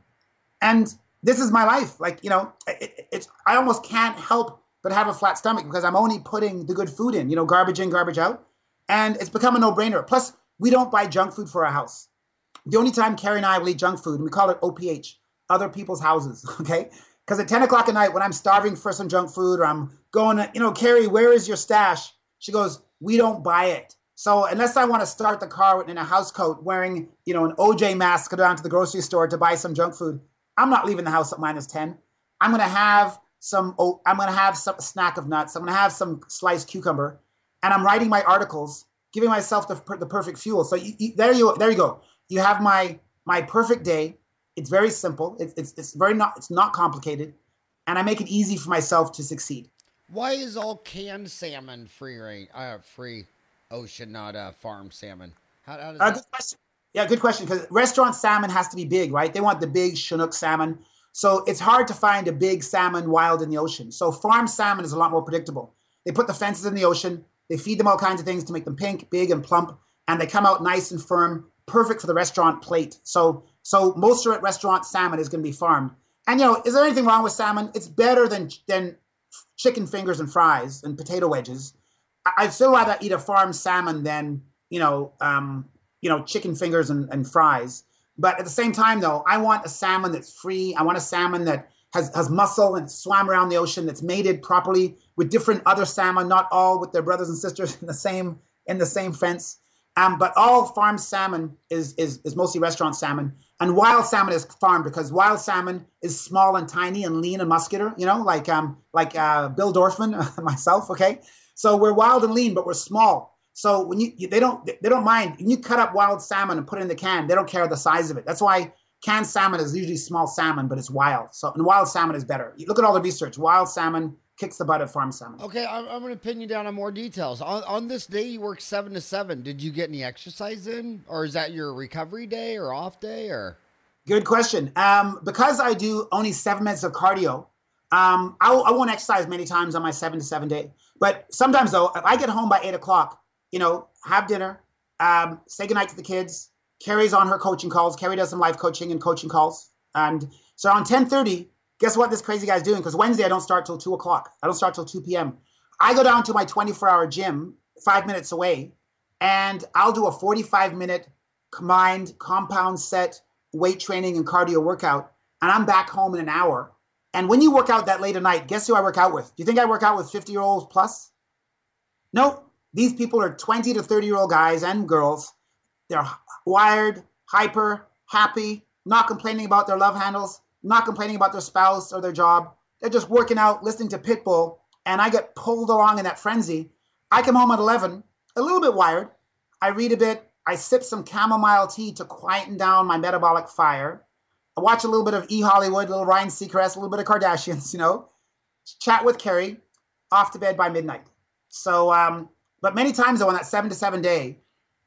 And this is my life. Like, I almost can't help but have a flat stomach because I'm only putting the good food in, garbage in, garbage out. And it's become a no-brainer. Plus, we don't buy junk food for our house. The only time Carrie and I will eat junk food, and we call it OPH, other people's houses, okay? Because at 10 o'clock at night, when I'm starving for some junk food, or I'm going, Carrie, where is your stash? She goes, we don't buy it. So unless I want to start the car in a house coat wearing, an OJ mask, go down to the grocery store to buy some junk food, I'm not leaving the house at -10. I'm going to have some snack of nuts. I'm going to have some sliced cucumber, and I'm writing my articles, giving myself the perfect fuel. So there you go. You have my perfect day. It's very simple. It's not complicated, and I make it easy for myself to succeed. Why is all canned salmon free ocean, not farm salmon? How does that? Good question. Yeah, good question. Because restaurant salmon has to be big, right? They want the big Chinook salmon. So it's hard to find a big salmon wild in the ocean. So farm salmon is a lot more predictable. They put the fences in the ocean. They feed them all kinds of things to make them pink, big, and plump. And they come out nice and firm, perfect for the restaurant plate. So most restaurant salmon is going to be farmed. And, is there anything wrong with salmon? It's better than chicken fingers and fries and potato wedges. I'd still rather eat a farmed salmon than, chicken fingers and fries. But at the same time, though, I want a salmon that's free. I want a salmon that has muscle and swam around the ocean, that's mated properly with different other salmon, not all with their brothers and sisters in the same fence. But all farmed salmon is mostly restaurant salmon. And wild salmon is farmed because wild salmon is small and tiny and lean and muscular, like Bill Dorfman, myself, okay? So we're wild and lean, but we're small. So when they don't mind when you cut up wild salmon and put it in the can. They don't care the size of it. That's why canned salmon is usually small salmon, but it's wild. So and wild salmon is better. You look at all the research. Wild salmon kicks the butt of farm salmon. Okay, I'm going to pin you down on more details. On this day, you work 7 to 7. Did you get any exercise in, or is that your recovery day or off day, or? Good question. Because I do only 7 minutes of cardio, I won't exercise many times on my 7 to 7 day. But sometimes though, if I get home by 8 o'clock, have dinner, say goodnight to the kids. Carrie's on her coaching calls. Carrie does some live coaching and coaching calls. And so around 10:30, guess what this crazy guy's doing? Because Wednesday I don't start till 2 o'clock. I don't start till 2 p.m. I go down to my 24-hour gym 5 minutes away, and I'll do a 45-minute combined compound set weight training and cardio workout, and I'm back home in an hour. And when you work out that late at night, guess who I work out with? Do you think I work out with 50-year-olds plus? No, these people are 20 to 30-year-old guys and girls. They're wired, hyper, happy, not complaining about their love handles, not complaining about their spouse or their job. They're just working out, listening to Pitbull, and I get pulled along in that frenzy. I come home at 11, a little bit wired. I read a bit. I sip some chamomile tea to quieten down my metabolic fire. I watch a little bit of E! Hollywood, a little Ryan Seacrest, a little bit of Kardashians, chat with Carrie, off to bed by midnight. So, but many times though, on that 7 to 7 day,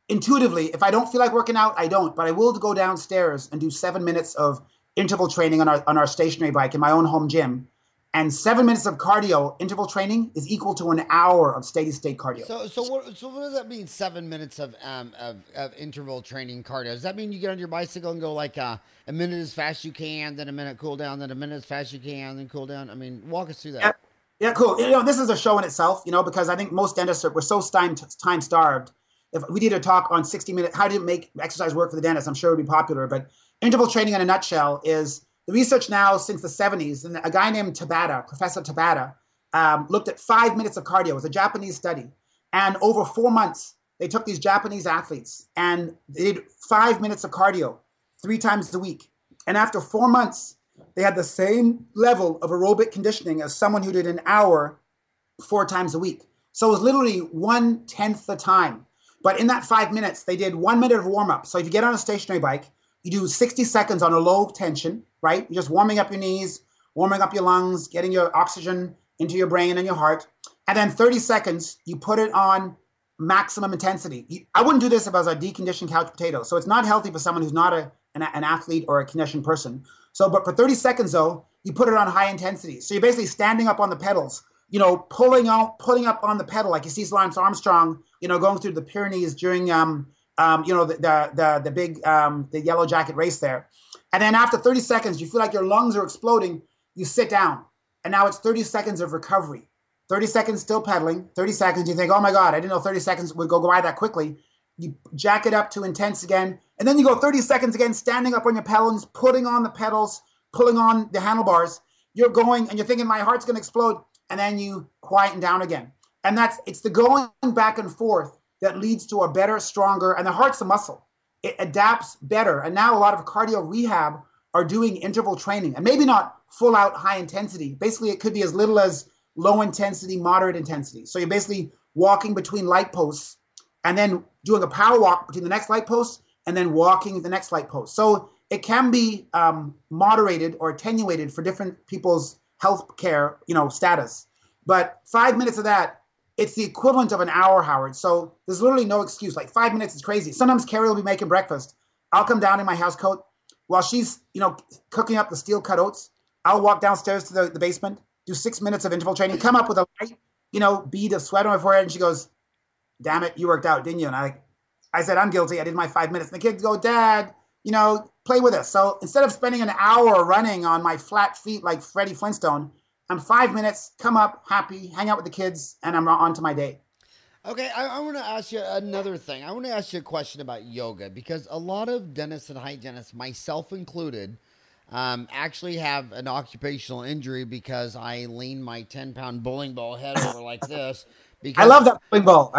intuitively, if I don't feel like working out, I don't, but I will go downstairs and do 7 minutes of interval training on our stationary bike in my own home gym. And 7 minutes of cardio interval training is equal to an hour of steady state cardio. So what does that mean? 7 minutes of interval training cardio. Does that mean you get on your bicycle and go like a minute as fast as you can, then a minute cool down, then a minute as fast as you can, then cool down? I mean, walk us through that. Yeah, cool. This is a show in itself. Because I think most dentists we're so time starved. If we did a talk on 60 minutes, how do you make exercise work for the dentist? I'm sure it would be popular. But interval training in a nutshell is the research now since the 70s, and a guy named Tabata, Professor Tabata, looked at 5 minutes of cardio. It was a Japanese study. And over 4 months, they took these Japanese athletes and they did 5 minutes of cardio 3 times a week. And after 4 months, they had the same level of aerobic conditioning as someone who did an hour 4 times a week. So it was literally 1/10 the time. But in that 5 minutes, they did 1 minute of warm up. So if you get on a stationary bike, you do 60 seconds on a low tension, right? You're just warming up your knees, warming up your lungs, getting your oxygen into your brain and your heart. And then 30 seconds, you put it on maximum intensity. I wouldn't do this if I was a deconditioned couch potato. So it's not healthy for someone who's not an athlete or a conditioned person. So, but for 30 seconds though, you put it on high intensity. So you're basically standing up on the pedals, pulling up on the pedal, like you see Lance Armstrong, going through the Pyrenees during, the big, the yellow jacket race there. And then after 30 seconds, you feel like your lungs are exploding. You sit down, and now it's 30 seconds of recovery. 30 seconds still pedaling. 30 seconds, you think, oh my God, I didn't know 30 seconds would go by that quickly. You jack it up to intense again, and then you go 30 seconds again, standing up on your pedals, putting on the pedals, pulling on the handlebars. You're going, and you're thinking, my heart's going to explode, and then you quieten down again. And it's the going back and forth that leads to a better, stronger, and the heart's a muscle. It adapts better. And now a lot of cardio rehab are doing interval training, and maybe not full out high intensity. Basically, it could be as little as low intensity, moderate intensity. So you're basically walking between light posts and then doing a power walk between the next light post and then walking the next light post. So it can be moderated or attenuated for different people's health care, status. But 5 minutes of that, it's the equivalent of an hour, Howard. So there's literally no excuse. Like 5 minutes is crazy. Sometimes Carrie will be making breakfast. I'll come down in my house coat while she's, cooking up the steel cut oats. I'll walk downstairs to the basement, do 6 minutes of interval training, come up with a light, bead of sweat on my forehead. And she goes, damn it, you worked out, didn't you? And I said, I'm guilty. I did my 5 minutes. And the kids go, Dad, play with us. So instead of spending an hour running on my flat feet like Freddie Flintstone, I'm 5 minutes, come up, happy, hang out with the kids, and I'm on to my day. Okay, I want to ask you another thing. I want to ask you a question about yoga, because a lot of dentists and hygienists, myself included, actually have an occupational injury because I lean my 10-pound bowling ball head over like this. Because, I love that bowling ball.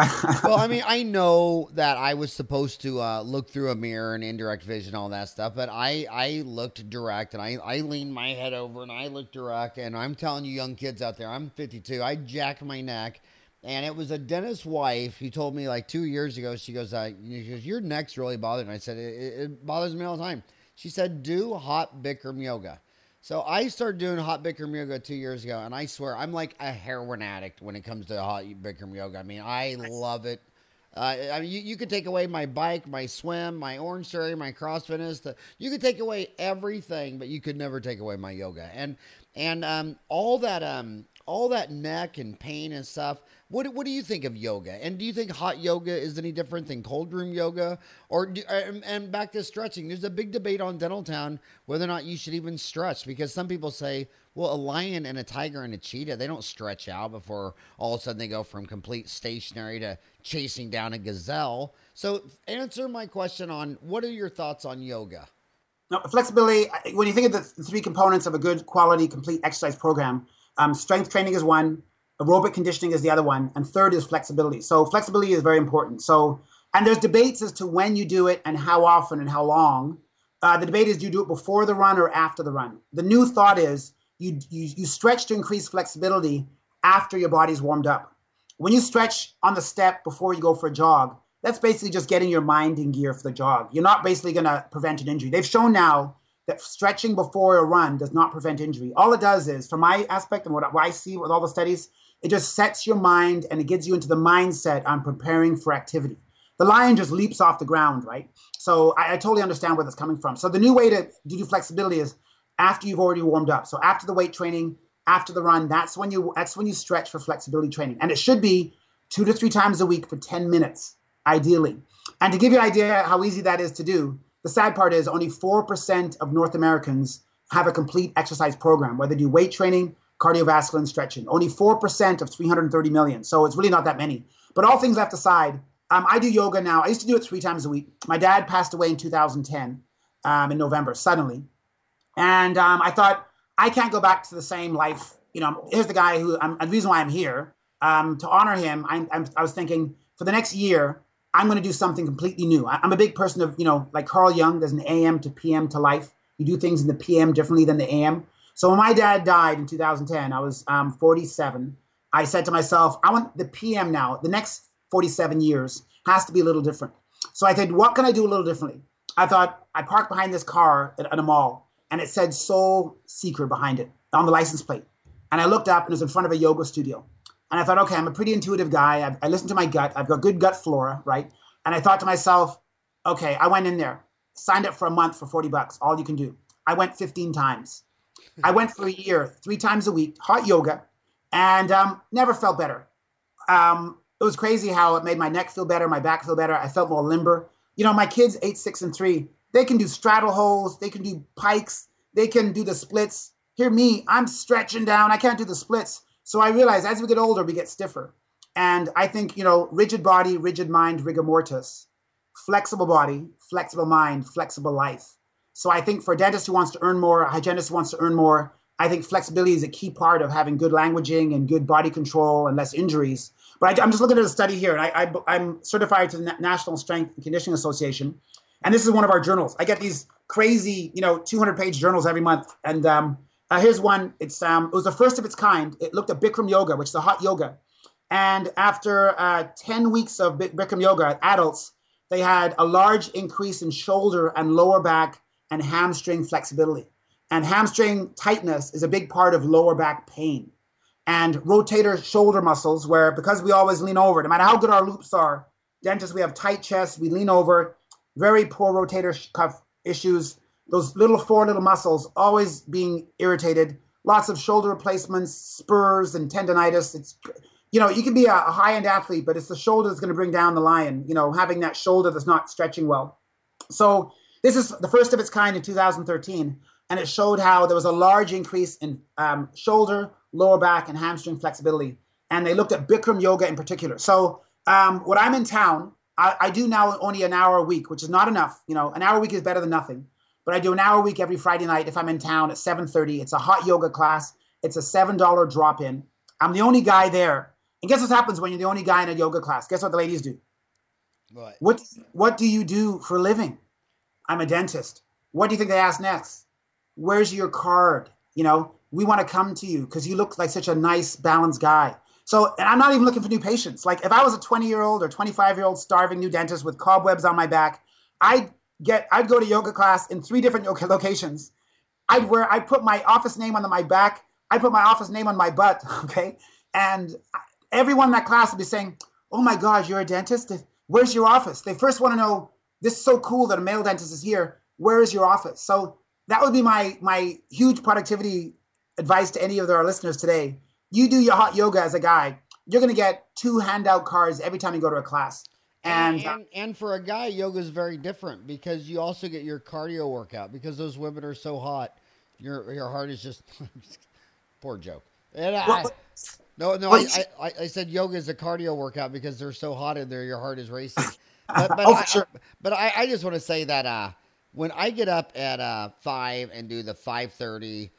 Well, I mean, I know that I was supposed to look through a mirror and indirect vision, all that stuff, but I looked direct, and I leaned my head over, and I looked direct, and I'm telling you young kids out there, I'm 52, I jacked my neck, And it was a dentist's wife who told me like 2 years ago. She goes, your neck's really bothering me. I said, it bothers me all the time. She said, do hot Bikram yoga. So I started doing hot Bikram yoga 2 years ago, and I swear I'm like a heroin addict when it comes to hot Bikram yoga. I mean, I love it. I mean, you could take away my bike, my swim, my Orange Theory, my CrossFitness. You could take away everything, but you could never take away my yoga. And all that neck and pain and stuff. What do you think of yoga? And do you think hot yoga is any different than cold room yoga? And back to stretching, there's a big debate on Dental Town whether or not you should even stretch, because some people say, well, a lion and a tiger and a cheetah, they don't stretch out before all of a sudden they go from complete stationary to chasing down a gazelle. So answer my question on what are your thoughts on yoga? No, flexibility, when you think of the three components of a good quality complete exercise program, strength training is one, aerobic conditioning is the other one, and third is flexibility. So flexibility is very important. So, and there's debates as to when you do it and how often and how long. The debate is, do you do it before the run or after the run? The new thought is you stretch to increase flexibility after your body's warmed up. When you stretch on the step before you go for a jog, that's basically just getting your mind in gear for the jog. You're not basically going to prevent an injury. They've shown now that stretching before a run does not prevent injury. All it does is, from my aspect and what I see with all the studies, it just sets your mind and it gets you into the mindset on preparing for activity. The lion just leaps off the ground, right? So I totally understand where that's coming from. So the new way to do flexibility is after you've already warmed up. So after the weight training, after the run, that's when you stretch for flexibility training. And it should be 2 to 3 times a week for 10 minutes, ideally. And to give you an idea how easy that is to do, the sad part is only 4% of North Americans have a complete exercise program, where they do weight training, cardiovascular, and stretching. Only 4% of 330 million. So it's really not that many. But all things left aside, I do yoga now. I used to do it 3 times a week. My dad passed away in 2010 in November, suddenly. And I thought, I can't go back to the same life. You know, here's the guy who, the reason why I'm here, to honor him, I was thinking, for the next year, I'm going to do something completely new. I'm a big person of, like Carl Jung, there's an AM to PM to life. You do things in the PM differently than the AM. So when my dad died in 2010, I was 47. I said to myself, I want the PM now. The next 47 years has to be a little different. So I said, what can I do a little differently? I thought, I parked behind this car at a mall, and it said Soul Seeker behind it on the license plate. And I looked up, and it was in front of a yoga studio. And I thought, okay, I'm a pretty intuitive guy. I listen to my gut. I've got good gut flora, right? And I thought to myself, okay, I went in there, signed up for a month for $40, all you can do. I went 15 times. I went for a year, 3 times a week, hot yoga, and never felt better. It was crazy how it made my neck feel better, my back feel better. I felt more limber. My kids, 8, 6, and 3, they can do straddle holds, they can do pikes, they can do the splits. Hear me, I'm stretching down. I can't do the splits. So I realized as we get older, we get stiffer. And I think, rigid body, rigid mind, rigor mortis, flexible body, flexible mind, flexible life. So I think for a dentist who wants to earn more, a hygienist who wants to earn more, I think flexibility is a key part of having good languaging and good body control and less injuries. But I'm just looking at a study here, and I'm certified to the National Strength and Conditioning Association. And this is one of our journals. I get these crazy, 200-page journals every month. And here's one. It was the first of its kind. It looked at Bikram yoga, which is a hot yoga. And after 10 weeks of Bikram yoga, adults, they had a large increase in shoulder and lower back and hamstring flexibility. And hamstring tightness is a big part of lower back pain. And rotator shoulder muscles, where because we always lean over, no matter how good our loops are, dentists, we have tight chests, we lean over, very poor rotator cuff issues, those 4 little muscles always being irritated, lots of shoulder replacements, spurs, and tendonitis. It's, you can be a high-end athlete, but it's the shoulder that's going to bring down the lion, having that shoulder that's not stretching well. So this is the first of its kind in 2013, and it showed how there was a large increase in shoulder, lower back, and hamstring flexibility. And they looked at Bikram yoga in particular. So when I'm in town, I do now only an hour a week, which is not enough. An hour a week is better than nothing. But I do an hour a week every Friday night if I'm in town at 7:30. It's a hot yoga class. It's a $7 drop-in. I'm the only guy there. And guess what happens when you're the only guy in a yoga class? Guess what the ladies do? What? What do you do for a living? I'm a dentist. What do you think they ask next? Where's your card? We want to come to you because you look like such a nice, balanced guy. So, and I'm not even looking for new patients. Like if I was a 20-year-old or 25-year-old starving new dentist with cobwebs on my back, I'd go to yoga class in 3 different locations. I'd put my office name on my back. I'd put my office name on my butt. Okay. And everyone in that class would be saying, oh my God, you're a dentist? Where's your office? They first want to know, this is so cool that a male dentist is here. Where is your office? So that would be my huge productivity advice to any of our listeners today. You do your hot yoga as a guy, you're going to get 2 handout cards every time you go to a class. And for a guy, yoga is very different because you also get your cardio workout because those women are so hot. Your heart is just poor joke. And I said yoga is a cardio workout because they're so hot in there. Your heart is racing. But I just want to say that when I get up at 5 and do the 5:30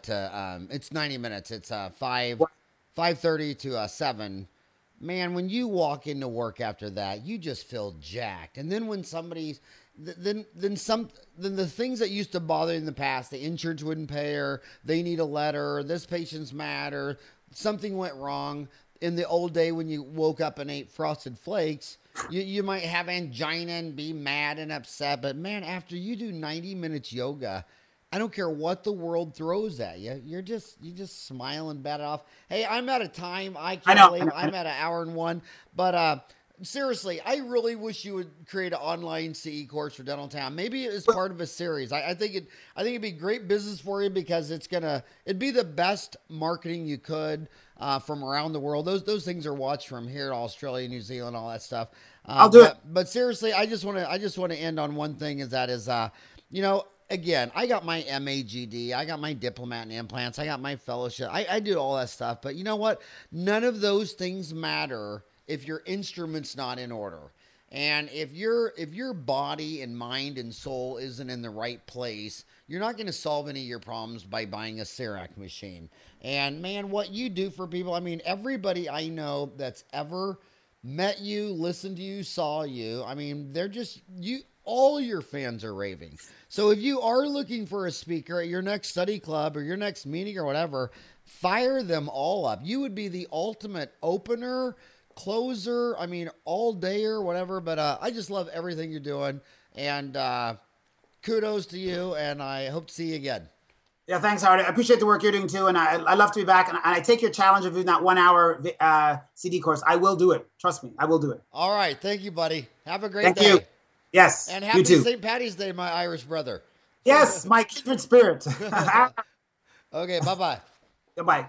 to it's 90 minutes. It's 5:30 to 7. Man, when you walk into work after that, you just feel jacked. And then when somebody's then the things that used to bother you in the past, the insurance wouldn't pay her, they need a letter, this patient's mad, or something went wrong. In the old day when you woke up and ate Frosted Flakes, you might have angina and be mad and upset. But man, after you do 90 minutes yoga, I don't care what the world throws at you. You just smile and bat it off. Hey, I'm out of time. I can't believe I'm at 1 hour and 1. But seriously, I really wish you would create an online CE course for Dental Town. Maybe it's part of a series. I think it'd be great business for you because it'd be the best marketing you could from around the world. Those things are watched from here to Australia, New Zealand, all that stuff. I'll do it. But seriously, I just want to end on one thing. Again, I got my MAGD, I got my diplomat in implants, I got my fellowship, I do all that stuff. But you know what? None of those things matter if your instrument's not in order. And if your body and mind and soul isn't in the right place, you're not going to solve any of your problems by buying a CEREC machine. And man, what you do for people, I mean, everybody I know that's ever met you, listened to you, saw you, I mean, they're just, all your fans are raving. So if you are looking for a speaker at your next study club or your next meeting or whatever, fire them all up. You would be the ultimate opener, closer, I mean, all day or whatever. But I just love everything you're doing. And kudos to you. And I hope to see you again. Yeah, thanks, Howard. I appreciate the work you're doing too. And I love to be back. And I take your challenge of doing that 1 hour CD course. I will do it. Trust me, I will do it. All right. Thank you, buddy. Have a great day. Thank you. Yes. And happy St. Patty's Day, my Irish brother. Yes, my kindred spirit. Okay, bye-bye. Goodbye.